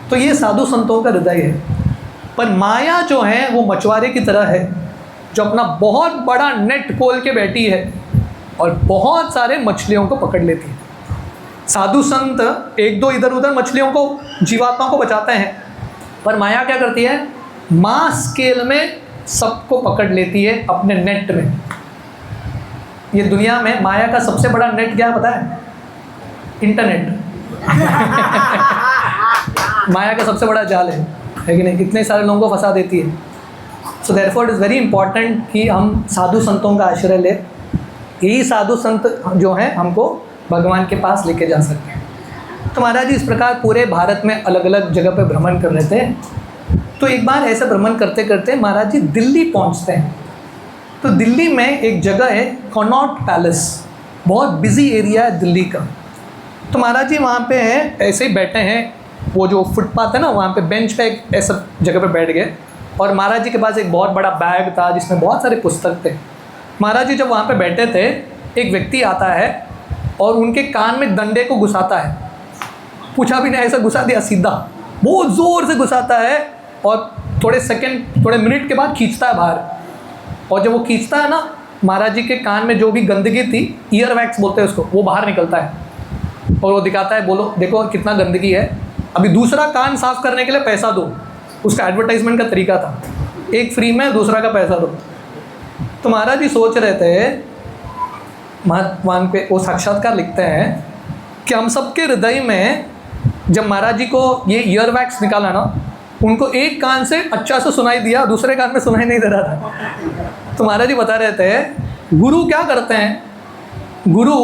तो ये साधु संतों का हृदय है। पर माया जो है वो मछुआरे की तरह है, जो अपना बहुत बड़ा नेट खोल के बैठी है और बहुत सारे मछलियों को पकड़ लेती है। साधु संत एक दो इधर उधर मछलियों को, जीवात्मा को बचाते हैं, पर माया क्या करती है, मास स्केल में सबको पकड़ लेती है अपने नेट में। ये दुनिया में माया का सबसे बड़ा नेट क्या है पता है? इंटरनेट। माया का सबसे बड़ा जाल है कि नहीं? कितने सारे लोगों को फंसा देती है। So therefore it is very important कि हम साधु संतों का आश्रय लें। यही साधु संत जो हैं हमको भगवान के पास लेके जा सकते हैं। तो महाराज जी इस प्रकार पूरे भारत में अलग अलग जगह पे भ्रमण कर रहे थे। तो एक बार ऐसे भ्रमण करते करते महाराज जी दिल्ली पहुंचते हैं। तो दिल्ली में एक जगह है कनॉट पैलेस, बहुत बिजी एरिया है दिल्ली का। तो महाराज जी वहाँ पे हैं, ऐसे ही बैठे हैं, वो जो फुटपाथ है ना वहाँ पे बेंच पे एक ऐसा जगह पे बैठ गए। और महाराज जी के पास एक बहुत बड़ा बैग था जिसमें बहुत सारे पुस्तक थे। महाराज जी जब वहाँ पे बैठे थे, एक व्यक्ति आता है और उनके कान में डंडे को घुसाता है। पूछा भी नहीं, ऐसा घुसा दिया सीधा, बहुत ज़ोर से घुसाता है और थोड़े मिनट के बाद खींचता है बाहर। और जब वो खींचता है ना, महाराज जी के कान में जो भी गंदगी थी, ईयर वैक्स बोलते हैं उसको, वो बाहर निकलता है और वो दिखाता है, बोलो देखो कितना गंदगी है, अभी दूसरा कान साफ़ करने के लिए पैसा दो। उसका एडवर्टाइजमेंट का तरीका था, एक फ्री में दूसरा का पैसा दो। तो महाराज जी सोच रहे थे, वहाँ पे वो साक्षात्कार लिखते हैं कि हम सबके हृदय में जब महाराज जी को ये ईयर वैक्स निकाला ना, उनको एक कान से अच्छा से सुनाई दिया, दूसरे कान में सुनाई नहीं दे रहा था। तो महाराज जी बता रहे थे, गुरु क्या करते हैं, गुरु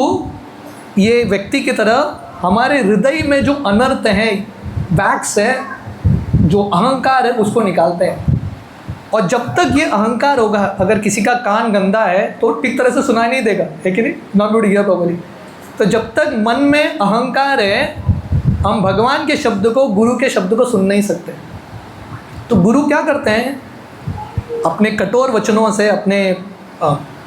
ये व्यक्ति की तरह हमारे हृदय में जो अनर्थ है, वैक्स है, जो अहंकार है, उसको निकालते हैं। और जब तक ये अहंकार होगा, अगर किसी का कान गंदा है तो ठीक तरह से सुनाई नहीं देगा, है कि नहीं, नॉट वुड हियर प्रॉपर्ली। तो जब तक मन में अहंकार है, हम भगवान के शब्द को, गुरु के शब्द को सुन नहीं सकते। तो गुरु क्या करते हैं, अपने कठोर वचनों से, अपने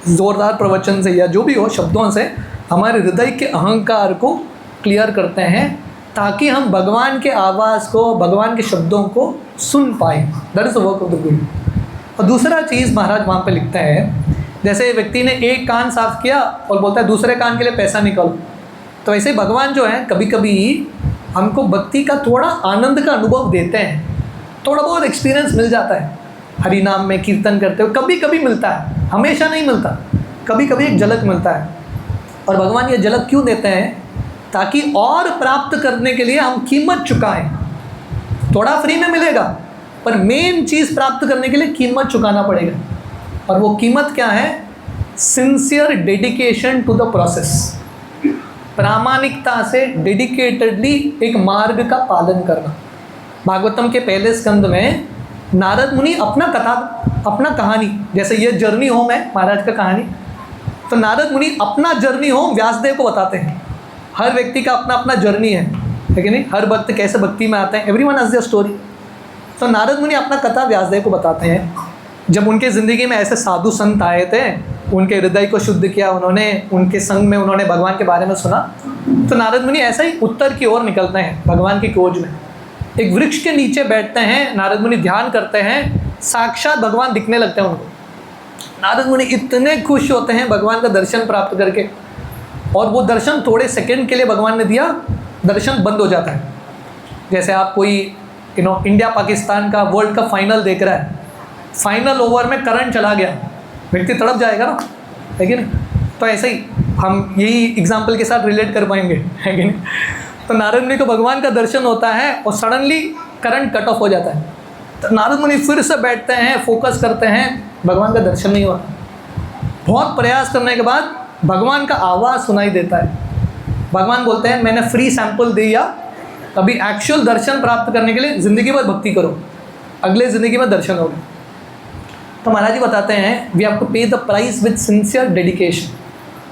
ज़ोरदार प्रवचन से या जो भी हो शब्दों से हमारे हृदय के अहंकार को क्लियर करते हैं, ताकि हम भगवान के आवाज़ को, भगवान के शब्दों को सुन पाए। That is the work of the गुरु। और दूसरा चीज़ महाराज वहाँ पे लिखते हैं, जैसे व्यक्ति ने एक कान साफ किया और बोलता है दूसरे कान के लिए पैसा निकालो। तो ऐसे भगवान जो है कभी कभी हमको भक्ति का थोड़ा आनंद का अनुभव देते हैं, थोड़ा बहुत एक्सपीरियंस मिल जाता है। हरि नाम में कीर्तन करते हो कभी कभी मिलता है, हमेशा नहीं मिलता, कभी कभी एक झलक मिलता है। और भगवान ये झलक क्यों देते हैं, ताकि और प्राप्त करने के लिए हम कीमत चुकाएं। थोड़ा फ्री में मिलेगा, पर मेन चीज़ प्राप्त करने के लिए कीमत चुकाना पड़ेगा। और वो कीमत क्या है, sincere dedication to the process, प्रामाणिकता से डेडिकेटेडली एक मार्ग का पालन करना। भागवतम के पहले स्कंद में नारद मुनि अपना कहानी, जैसे ये जर्नी होम है महाराज का कहानी, तो नारद मुनि अपना जर्नी होम व्यासदेव को बताते हैं। हर व्यक्ति का अपना अपना जर्नी है कि नहीं, हर भक्त कैसे भक्ति में आते हैं, एवरीवन हैज़ देयर स्टोरी। तो नारद मुनि अपना कथा व्यासदेव को बताते हैं। जब उनके ज़िंदगी में ऐसे साधु संत आए थे, उनके हृदय को शुद्ध किया उन्होंने, उनके संग में उन्होंने भगवान के बारे में सुना, तो नारद मुनि ऐसा ही उत्तर की ओर निकलते हैं भगवान की खोज में। एक वृक्ष के नीचे बैठते हैं, नारद मुनि ध्यान करते हैं, साक्षात भगवान दिखने लगते हैं उनको। नारद मुनि इतने खुश होते हैं भगवान का दर्शन प्राप्त करके, और वो दर्शन थोड़े सेकंड के लिए भगवान ने दिया, दर्शन बंद हो जाता है। जैसे आप कोई इंडिया पाकिस्तान का वर्ल्ड कप फाइनल देख रहा है, फाइनल ओवर में करंट चला गया, व्यक्ति तड़प जाएगा ना, है कि नहीं। तो ऐसे ही हम यही एग्जाम्पल के साथ रिलेट कर पाएंगे, है कि नहीं। तो नारद मुनि को भगवान का दर्शन होता है और सडनली करंट कट ऑफ हो जाता है। तो नारद मुनि फिर से बैठते हैं, फोकस करते हैं, भगवान का दर्शन नहीं होता। बहुत प्रयास करने के बाद भगवान का आवाज़ सुनाई देता है। भगवान बोलते हैं मैंने फ्री सैंपल दिया, अभी एक्चुअल दर्शन प्राप्त करने के लिए ज़िंदगी भर भक्ति करो, अगले ज़िंदगी में दर्शन होगा। तो महाराज जी बताते हैं वी हैव टू पे the price with sincere dedication.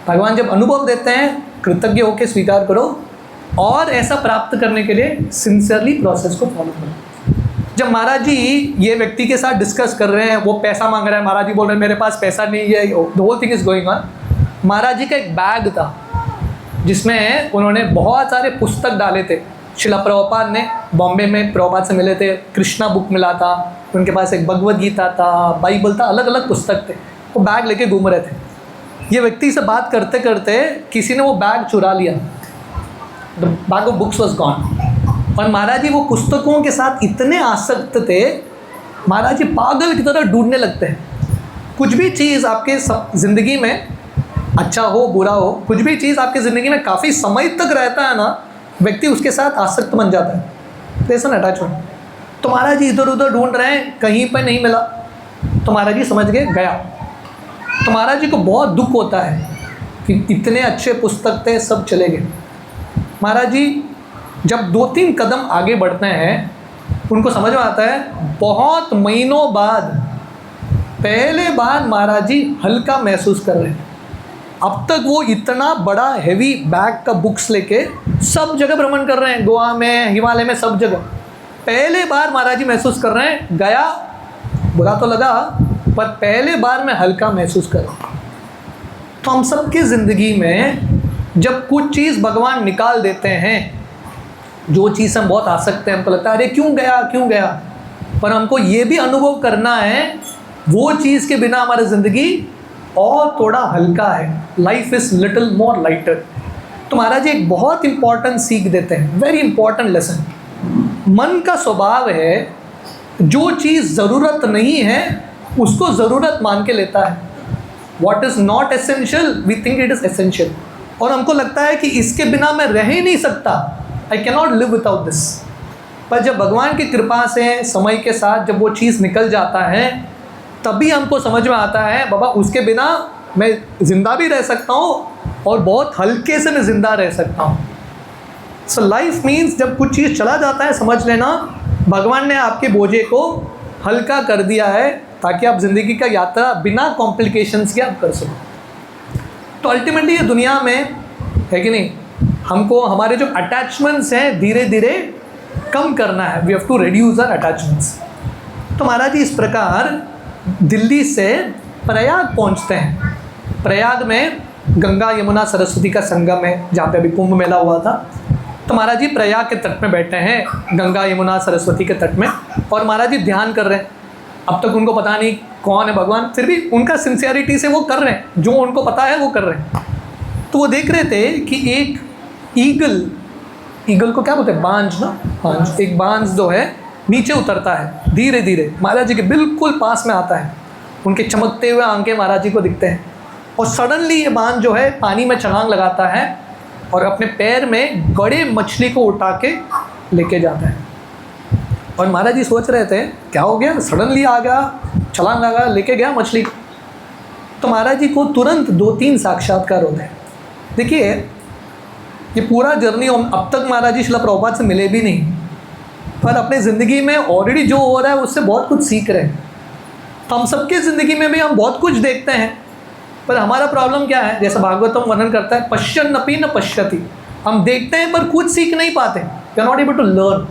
भगवान जब अनुभव देते हैं कृतज्ञ होकर स्वीकार करो, और ऐसा प्राप्त करने के लिए सिंसियरली प्रोसेस को फॉलो करो। जब महाराज जी ये व्यक्ति के साथ डिस्कस कर रहे हैं, वो पैसा मांग रहा है, महाराज जी बोल रहे हैं मेरे पास पैसा नहीं है, the whole thing is going on. Maharaj ji का एक बैग था जिसमें उन्होंने बहुत सारे पुस्तक डाले थे। शिला प्रभुपाद ने बॉम्बे में प्रभुपाद से मिले थे, कृष्णा बुक मिला था, उनके पास एक भगवद गीता था, बाइबल था, अलग अलग पुस्तक थे। वो बैग लेके घूम रहे थे। ये व्यक्ति से बात करते करते किसी ने वो बैग चुरा लिया, the bag of books was gone. और महाराज जी वो पुस्तकों के साथ इतने आसक्त थे, महाराज जी पागल की तरह ढूंढने लगते हैं। कुछ भी चीज़ आपके ज़िंदगी में, अच्छा हो बुरा हो, कुछ भी चीज़ आपकी ज़िंदगी में काफ़ी समय तक रहता है ना, व्यक्ति उसके साथ आसक्त बन जाता है, जैसा अटैचमेंट। तो महाराज जी इधर उधर ढूंढ रहे हैं, कहीं पर नहीं मिला। तो महाराज जी समझ गए गया। तो महाराज जी को बहुत दुख होता है कि इतने अच्छे पुस्तक थे, सब चले गए। महाराज जी जब 2-3 कदम आगे बढ़ते हैं, उनको समझ में आता है बहुत महीनों बाद पहले बार महाराज जी हल्का महसूस कर रहे हैं। अब तक वो इतना बड़ा हैवी बैग का बुक्स लेके सब जगह भ्रमण कर रहे हैं, गोवा में, हिमालय में, सब जगह। पहले बार महाराज जी महसूस कर रहे हैं, गया बुरा तो लगा, पर पहले बार मैं हल्का महसूस कर रहा हूँ। तो हम सबकी ज़िंदगी में जब कुछ चीज़ भगवान निकाल देते हैं, जो चीज़ हम बहुत आसक्त हैं, हमको लगता है अरे क्यों गया, पर हमको ये भी अनुभव करना है वो चीज़ के बिना हमारी ज़िंदगी और थोड़ा हल्का है, life is little more lighter. तो महाराज जी एक बहुत इंपॉर्टेंट सीख देते हैं, वेरी इंपॉर्टेंट लेसन। मन का स्वभाव है जो चीज़ ज़रूरत नहीं है उसको ज़रूरत मान के लेता है। What is not essential we think it is essential, और हमको लगता है कि इसके बिना मैं रह ही नहीं सकता, I can not live without this. पर जब भगवान की कृपा से समय के साथ जब वो चीज़ निकल जाता है, तभी हमको समझ में आता है बाबा उसके बिना मैं ज़िंदा भी रह सकता हूँ और बहुत हल्के से मैं ज़िंदा रह सकता हूँ। सो लाइफ मीन्स जब कुछ चीज़ चला जाता है, समझ लेना भगवान ने आपके बोझे को हल्का कर दिया है, ताकि आप ज़िंदगी का यात्रा बिना कॉम्प्लिकेशंस के आप कर सको। तो अल्टीमेटली ये दुनिया में है कि नहीं, हमको हमारे जो अटैचमेंट्स हैं धीरे धीरे कम करना है। We have to reduce our attachments. तो महाराज जी इस प्रकार दिल्ली से प्रयाग पहुंचते हैं। प्रयाग में गंगा यमुना सरस्वती का संगम है, जहाँ पे अभी कुंभ मेला हुआ था। तो महाराज जी प्रयाग के तट में बैठे हैं, गंगा यमुना सरस्वती के तट में, और महाराज जी ध्यान कर रहे हैं। अब तक उनको पता नहीं कौन है भगवान, फिर भी उनका सिंसियरिटी से वो कर रहे हैं, जो उनको पता है वो कर रहे हैं। तो वो देख रहे थे कि एक ईगल को क्या बोलते हैं, बांझ ना, बांझ, एक बांझ जो है नीचे उतरता है धीरे धीरे, महाराज जी के बिल्कुल पास में आता है। उनके चमकते हुए आंखें महाराज जी को दिखते हैं, और सडनली ये बांझ जो है पानी में छलांग लगाता है और अपने पैर में बड़े मछली को उठा के लेके जाता है। और महाराज जी सोच रहे थे क्या हो गया, सडनली आ गया, छलांग लगा, लेके गया मछली को। तो महाराज जी को तुरंत 2-3 साक्षात्कार होते हैं। देखिए ये पूरा जर्नी अब तक महाराज जी शिला प्रभुपाद से मिले भी नहीं, पर अपने ज़िंदगी में ऑलरेडी जो हो रहा है उससे बहुत कुछ सीख रहे हैं। तो हम सबके ज़िंदगी में भी हम बहुत कुछ देखते हैं, पर हमारा प्रॉब्लम क्या है, जैसा भागवतम वर्णन करता है, पश्यन्नपि न पश्यति। हम देखते हैं पर कुछ सीख नहीं पाते, we are not able to learn.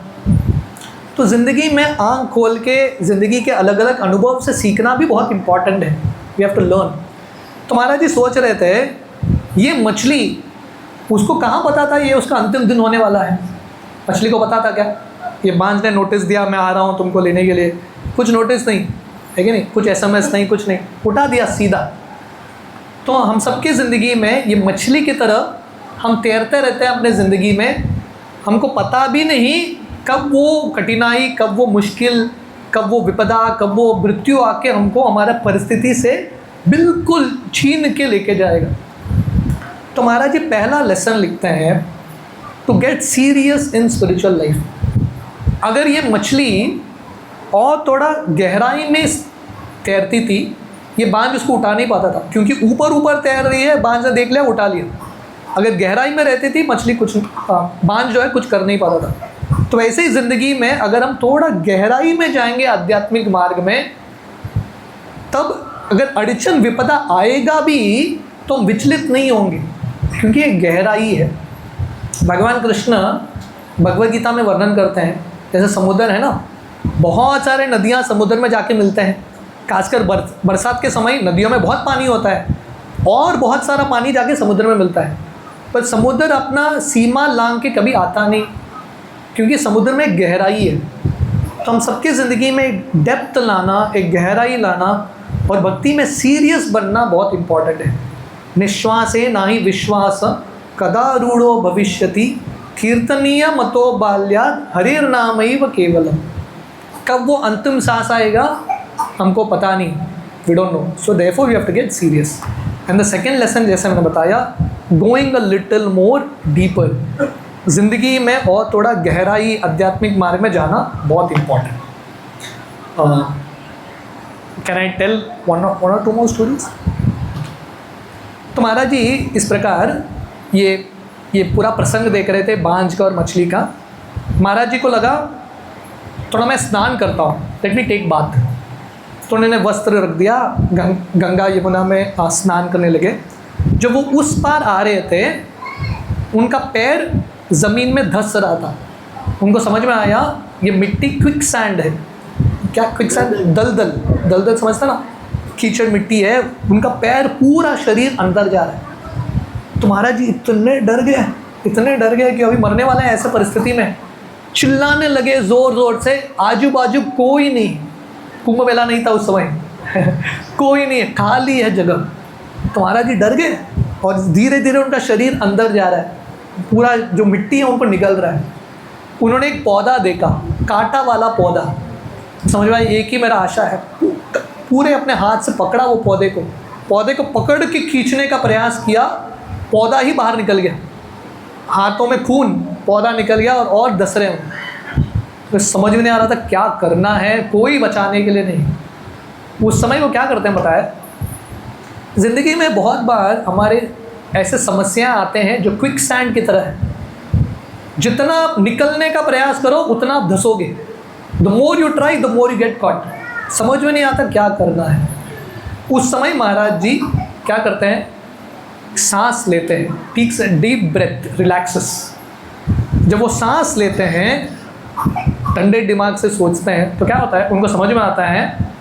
तो ज़िंदगी में आँख खोल के ज़िंदगी के अलग अलग अनुभव से सीखना भी बहुत इंपॉर्टेंट है, वी हैव टू लर्न। तो महाराज जी सोच रहे थे ये मछली, उसको कहाँ पता था ये उसका अंतिम दिन होने वाला है। मछली को पता था क्या, ये बांझ ने नोटिस दिया मैं आ रहा हूँ तुमको लेने के लिए, कुछ नोटिस नहीं है कि नहीं, कुछ SMS नहीं, कुछ नहीं, उठा दिया सीधा। तो हम सबकी ज़िंदगी में ये मछली की तरह हम तैरते रहते हैं अपने ज़िंदगी में, हमको पता भी नहीं कब वो कठिनाई, कब वो मुश्किल, कब वो विपदा, कब वो मृत्यु आके हमको हमारा परिस्थिति से बिल्कुल छीन के लेके जाएगा। तो महाराज जी पहला लेसन लिखते हैं, to get serious in spiritual life. अगर ये मछली और थोड़ा गहराई में तैरती थी, ये बांझ उसको उठा नहीं पाता था, क्योंकि ऊपर ऊपर तैर रही है, बांझ ने देख लिया, उठा लिया। अगर गहराई में रहती थी मछली कुछ बांझ जो है कुछ कर नहीं पाता था। तो वैसे ही ज़िंदगी में अगर हम थोड़ा गहराई में जाएंगे आध्यात्मिक मार्ग में, तब अगर अड़चन विपदा आएगा भी तो हम विचलित नहीं होंगे, क्योंकि ये गहराई है। भगवान कृष्ण भगवद गीता में वर्णन करते हैं, जैसे समुद्र है ना, बहुत सारे नदियाँ समुद्र में जाके मिलते हैं, खासकर बरसात के समय नदियों में बहुत पानी होता है और बहुत सारा पानी जाके समुद्र में मिलता है, पर समुद्र अपना सीमा लांघ के कभी आता नहीं, क्योंकि समुद्र में गहराई है। तो हम सबकी ज़िंदगी में एक डेप्थ लाना, एक गहराई लाना और भक्ति में सीरियस बनना बहुत इम्पॉर्टेंट है। निश्वासे ना ही विश्वास कदा रूढ़ो भविष्यति कीर्तनीय मतो बाल्याद हरिर नामैव केवलम। कब वो अंतिम सांस आएगा हमको पता नहीं, we don't know, so therefore we have to get serious. And the second lesson, जैसे मैंने बताया, going a little more deeper, ज़िंदगी में और थोड़ा गहराई आध्यात्मिक मार्ग में जाना बहुत important. Can I tell one or two more stories? तो महाराज जी इस प्रकार ये पूरा प्रसंग देख रहे थे बांझ का और मछली का। महाराज जी को लगा थोड़ा मैं स्नान करता हूँ, लेट मी टेक बाथ। तो उन्होंने वस्त्र रख दिया, गंगा यमुना में स्नान करने लगे। जब वो उस पार आ रहे थे, उनका पैर ज़मीन में धंस रहा था। उनको समझ में आया ये मिट्टी क्विक सैंड है। क्या क्विक सैंड? दलदल समझता ना, कीचड़ मिट्टी है। उनका पैर, पूरा शरीर अंदर जा रहा है। तो महाराज जी इतने डर गए कि अभी मरने वाले हैं। ऐसे परिस्थिति में चिल्लाने लगे ज़ोर ज़ोर से, आजू बाजू कोई नहीं, कुंभ मेला नहीं था उस समय कोई नहीं है, खाली है जगह। तो महाराज जी डर गए और धीरे धीरे उनका शरीर अंदर जा रहा है, पूरा जो मिट्टी है उनको निकल रहा है। उन्होंने एक पौधा देखा, कांटा वाला पौधा। समझ में, एक ही मेरा आशा है। पूरे अपने हाथ से पकड़ा वो पौधे को पकड़ के खींचने का प्रयास किया, पौधा ही बाहर निकल गया। हाथों में खून, पौधा निकल गया और दस रहे हों। तो समझ में नहीं आ रहा था क्या करना है, कोई बचाने के लिए नहीं। उस समय वो क्या करते हैं बताया, ज़िंदगी में बहुत बार हमारे ऐसे समस्याएं आते हैं जो क्विक सैंड की तरह है। जितना आप निकलने का प्रयास करो उतना आप धंसोगे। The more you try the more you get caught. समझ में नहीं आता क्या करना है। उस समय महाराज जी क्या करते हैं, सांस लेते हैं, ठीक से डीप ब्रेथ, रिलैक्सेस। जब वो सांस लेते हैं, ठंडे दिमाग से सोचते हैं, तो क्या होता है, उनको समझ में आता है,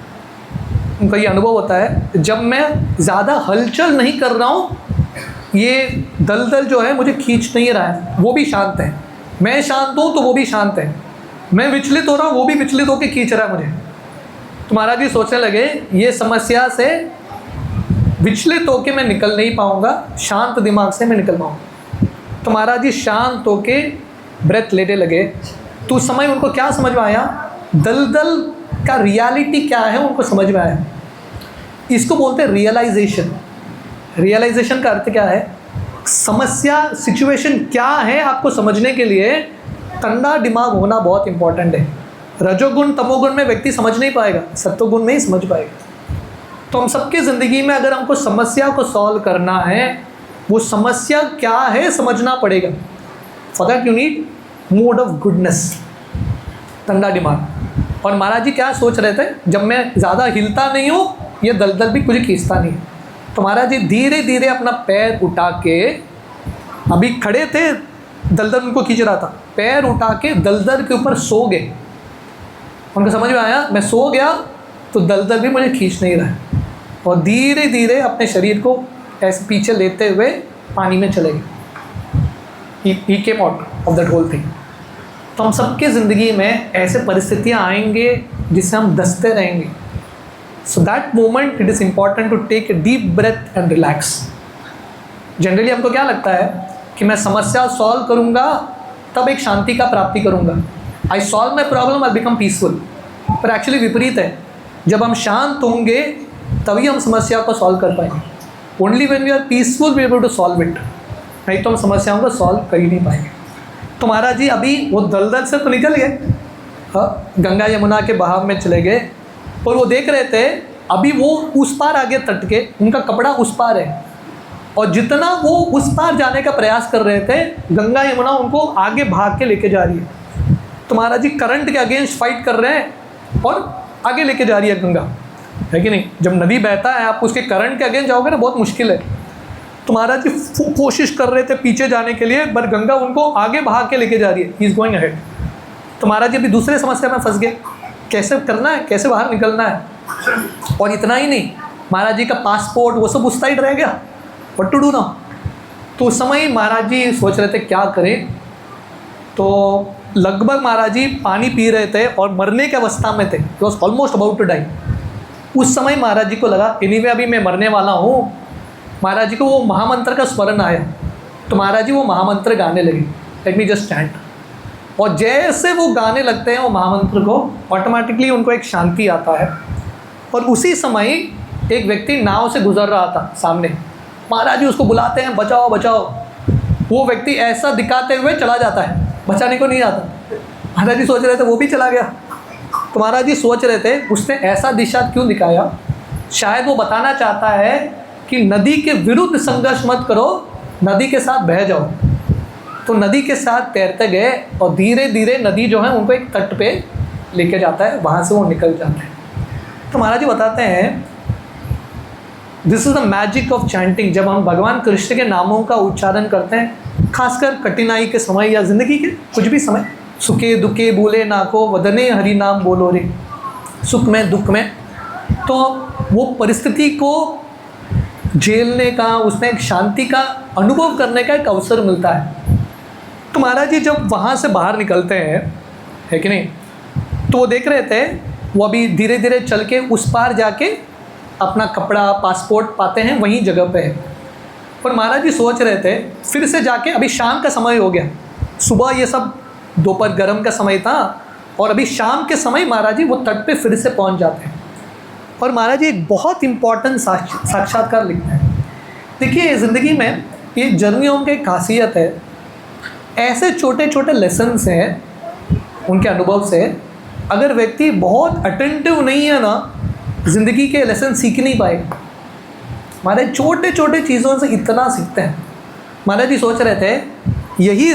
उनका ये अनुभव होता है, जब मैं ज़्यादा हलचल नहीं कर रहा हूँ, ये दलदल जो है मुझे खींच नहीं रहा है, वो भी शांत है। मैं शांत हूँ तो वो भी शांत है। मैं विचलित हो रहा हूँ, वो भी विचलित होकर खींच रहा है मुझे। तो महाराज जी सोचने लगे ये समस्या से विचलित होकर मैं निकल नहीं पाऊँगा, शांत दिमाग से मैं निकल पाऊँगा। तो महाराज जी शांत होके ब्रेथ लेने लगे। तो उस समय उनको क्या समझ में आया, दलदल का रियलिटी क्या है उनको समझ में आया। इसको बोलते हैं रियलाइजेशन। रियलाइजेशन का अर्थ क्या है, समस्या, सिचुएशन क्या है आपको समझने के लिए ठंडा दिमाग होना बहुत इंपॉर्टेंट है। रजोगुण तमोगुण में व्यक्ति समझ नहीं पाएगा, सत्वगुण में ही समझ पाएगा। तो हम सबकी ज़िंदगी में अगर हमको समस्या को सॉल्व करना है, वो समस्या क्या है समझना पड़ेगा। For that you need mood off goodness, ठंडा दिमाग। और महाराज जी क्या सोच रहे थे, जब मैं ज़्यादा हिलता नहीं हूँ, ये दलदल भी मुझे खींचता नहीं। तो महाराज जी धीरे धीरे अपना पैर उठा के, अभी खड़े थे, दलदल उनको खींच रहा था, पैर उठा के दलदल के ऊपर सो गए। उनको समझ में आया मैं सो गया तो दलदल भी मुझे खींच नहीं रहा है। और धीरे धीरे अपने शरीर को ऐसे पीछे लेते हुए पानी में चले गए। He came out of that whole thing. तो हम सबके ज़िंदगी में ऐसे परिस्थितियाँ आएंगे जिससे हम दसते रहेंगे। So that moment it is important to take a deep breath and relax. Generally हमको क्या लगता है कि मैं समस्या सॉल्व करूँगा तब एक शांति का प्राप्ति करूँगा। I solve my problem, I become peaceful. पर एक्चुअली विपरीत है। जब हम शांत होंगे तभी हम समस्या को सॉल्व कर पाएंगे। Only when we are peaceful we able to solve it. नहीं तो हम समस्याओं को सॉल्व कर ही नहीं पाएंगे। तो महाराज जी अभी वो दलदल से तो निकल गए, गंगा यमुना के बहाव में चले गए और वो देख रहे थे अभी वो उस पार आगे तट के, उनका कपड़ा उस पार है, और जितना वो उस पार जाने का प्रयास कर रहे थे गंगा यमुना उनको आगे भाग के लेके जा रही है। तो महाराज जी करंट के अगेंस्ट फाइट कर रहे हैं और आगे लेके जा रही है गंगा, है कि नहीं। जब नदी बहता है आप उसके करंट के अगेंस्ट जाओगे ना, बहुत मुश्किल है। तो महाराज जी कोशिश कर रहे थे पीछे जाने के लिए, पर गंगा उनको आगे भाग के लेके जा रही है, ही इज़ गोइंग अहेड। तो महाराज जी अभी दूसरे समस्या में फंस गए, कैसे करना है, कैसे बाहर निकलना है। और इतना ही नहीं, महाराज जी का पासपोर्ट वो सब उस साइड रह गया, व्हाट टू डू नाउ। तो उस समय महाराज जी सोच रहे थे क्या करें। तो लगभग महाराज जी पानी पी रहे थे और मरने की अवस्था में थे, he was almost about to die. उस समय महाराज जी को लगा एनीवे अभी मैं मरने वाला हूँ। महाराज जी को वो महामंत्र का स्मरण आया, तो महाराज जी वो महामंत्र गाने लगे, लेट मी जस्ट चैंट। और जैसे वो गाने लगते हैं वो महामंत्र को, ऑटोमेटिकली उनको एक शांति आता है। और उसी समय एक व्यक्ति नाव से गुजर रहा था सामने, महाराज जी उसको बुलाते हैं बचाओ बचाओ। वो व्यक्ति ऐसा दिखाते हुए चला जाता है, बचाने को नहीं आता। महाराज जी सोच रहे थे वो भी चला गया। तो महाराज जी सोच रहे थे उसने ऐसा दिशा क्यों दिखाया, शायद वो बताना चाहता है कि नदी के विरुद्ध संघर्ष मत करो, नदी के साथ बह जाओ। तो नदी के साथ तैरते गए और धीरे धीरे नदी जो है उनको एक तट पे लेके जाता है, वहाँ से वो निकल जाते हैं। तो महाराज जी बताते हैं this is the magic of chanting. जब हम भगवान कृष्ण के नामों का उच्चारण करते हैं, खासकर कठिनाई के समय या ज़िंदगी के कुछ भी समय, सुखे दुखे बोले नाको वदने हरि नाम बोलो रे, सुख में दुख में, तो वो परिस्थिति को झेलने का, उसमें एक शांति का अनुभव करने का एक अवसर मिलता है। तो महाराज जी जब वहाँ से बाहर निकलते हैं, है कि नहीं, तो वो देख रहे थे वो अभी धीरे धीरे चल के उस पार जाके अपना कपड़ा पासपोर्ट पाते हैं, वहीं जगह पे है। और महाराज जी सोच रहे थे फिर से जाके, अभी शाम का समय हो गया, सुबह ये सब दोपहर गर्म का समय था और अभी शाम के समय महाराज जी वो तट पे फिर से पहुंच जाते हैं। और महाराज जी एक बहुत इम्पॉर्टेंट साक्षात्कार लिखते हैं। देखिए ज़िंदगी में ये जर्नियों की खासियत है, ऐसे छोटे छोटे लेसन्स हैं उनके अनुभव से, अगर व्यक्ति बहुत अटेंटिव नहीं है ना, ज़िंदगी के लेसन सीख नहीं पाएगा। हमारे छोटे छोटे चीज़ों से इतना सीखते हैं। महाराज जी सोच रहे थे यही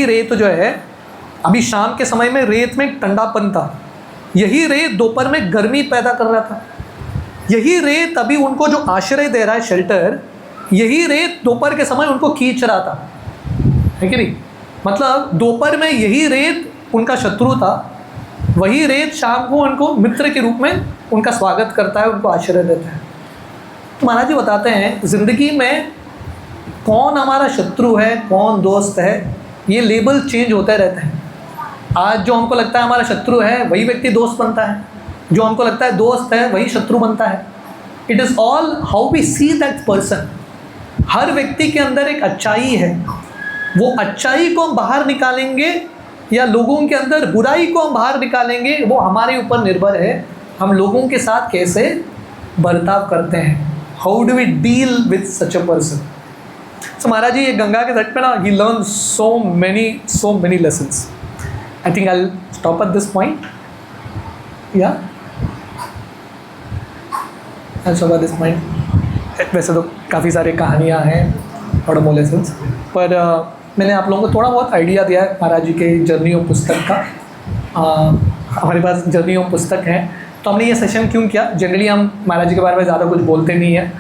रेत जो है, अभी शाम के समय में रेत में ठंडापन था, यही रेत दोपहर में गर्मी पैदा कर रहा था, यही रेत अभी उनको जो आश्रय दे रहा है शेल्टर, यही रेत दोपहर के समय उनको खींच रहा था, है कि नहीं। मतलब दोपहर में यही रेत उनका शत्रु था, वही रेत शाम को उनको मित्र के रूप में उनका स्वागत करता है, उनको आश्रय देता है। तो महाराज जी बताते हैं ज़िंदगी में कौन हमारा शत्रु है, कौन दोस्त है, ये लेबल चेंज होते रहते हैं। आज जो हमको लगता है हमारा शत्रु है वही व्यक्ति दोस्त बनता है, जो हमको लगता है दोस्त है वही शत्रु बनता है। It is all how we see that person. हर व्यक्ति के अंदर एक अच्छाई है, वो अच्छाई को हम बाहर निकालेंगे या लोगों के अंदर बुराई को हम बाहर निकालेंगे, वो हमारे ऊपर निर्भर है। हम लोगों के साथ कैसे बर्ताव करते हैं, how do we deal with such a person. So Maharaj ji ये गंगा के तट पे ना, he learn so many lessons. I think I will stop at this point, या I stop at this point. वैसे तो काफ़ी सारे कहानियाँ हैं और मोर लेसन्स, पर मैंने आप लोगों को थोड़ा बहुत आइडिया दिया है महाराज जी के जर्नियों पुस्तक का। हमारे पास जर्नियों पुस्तक है, तो हमने ये सेशन क्यों किया, जनरली हम महाराज जी के बारे में ज़्यादा कुछ बोलते नहीं हैं,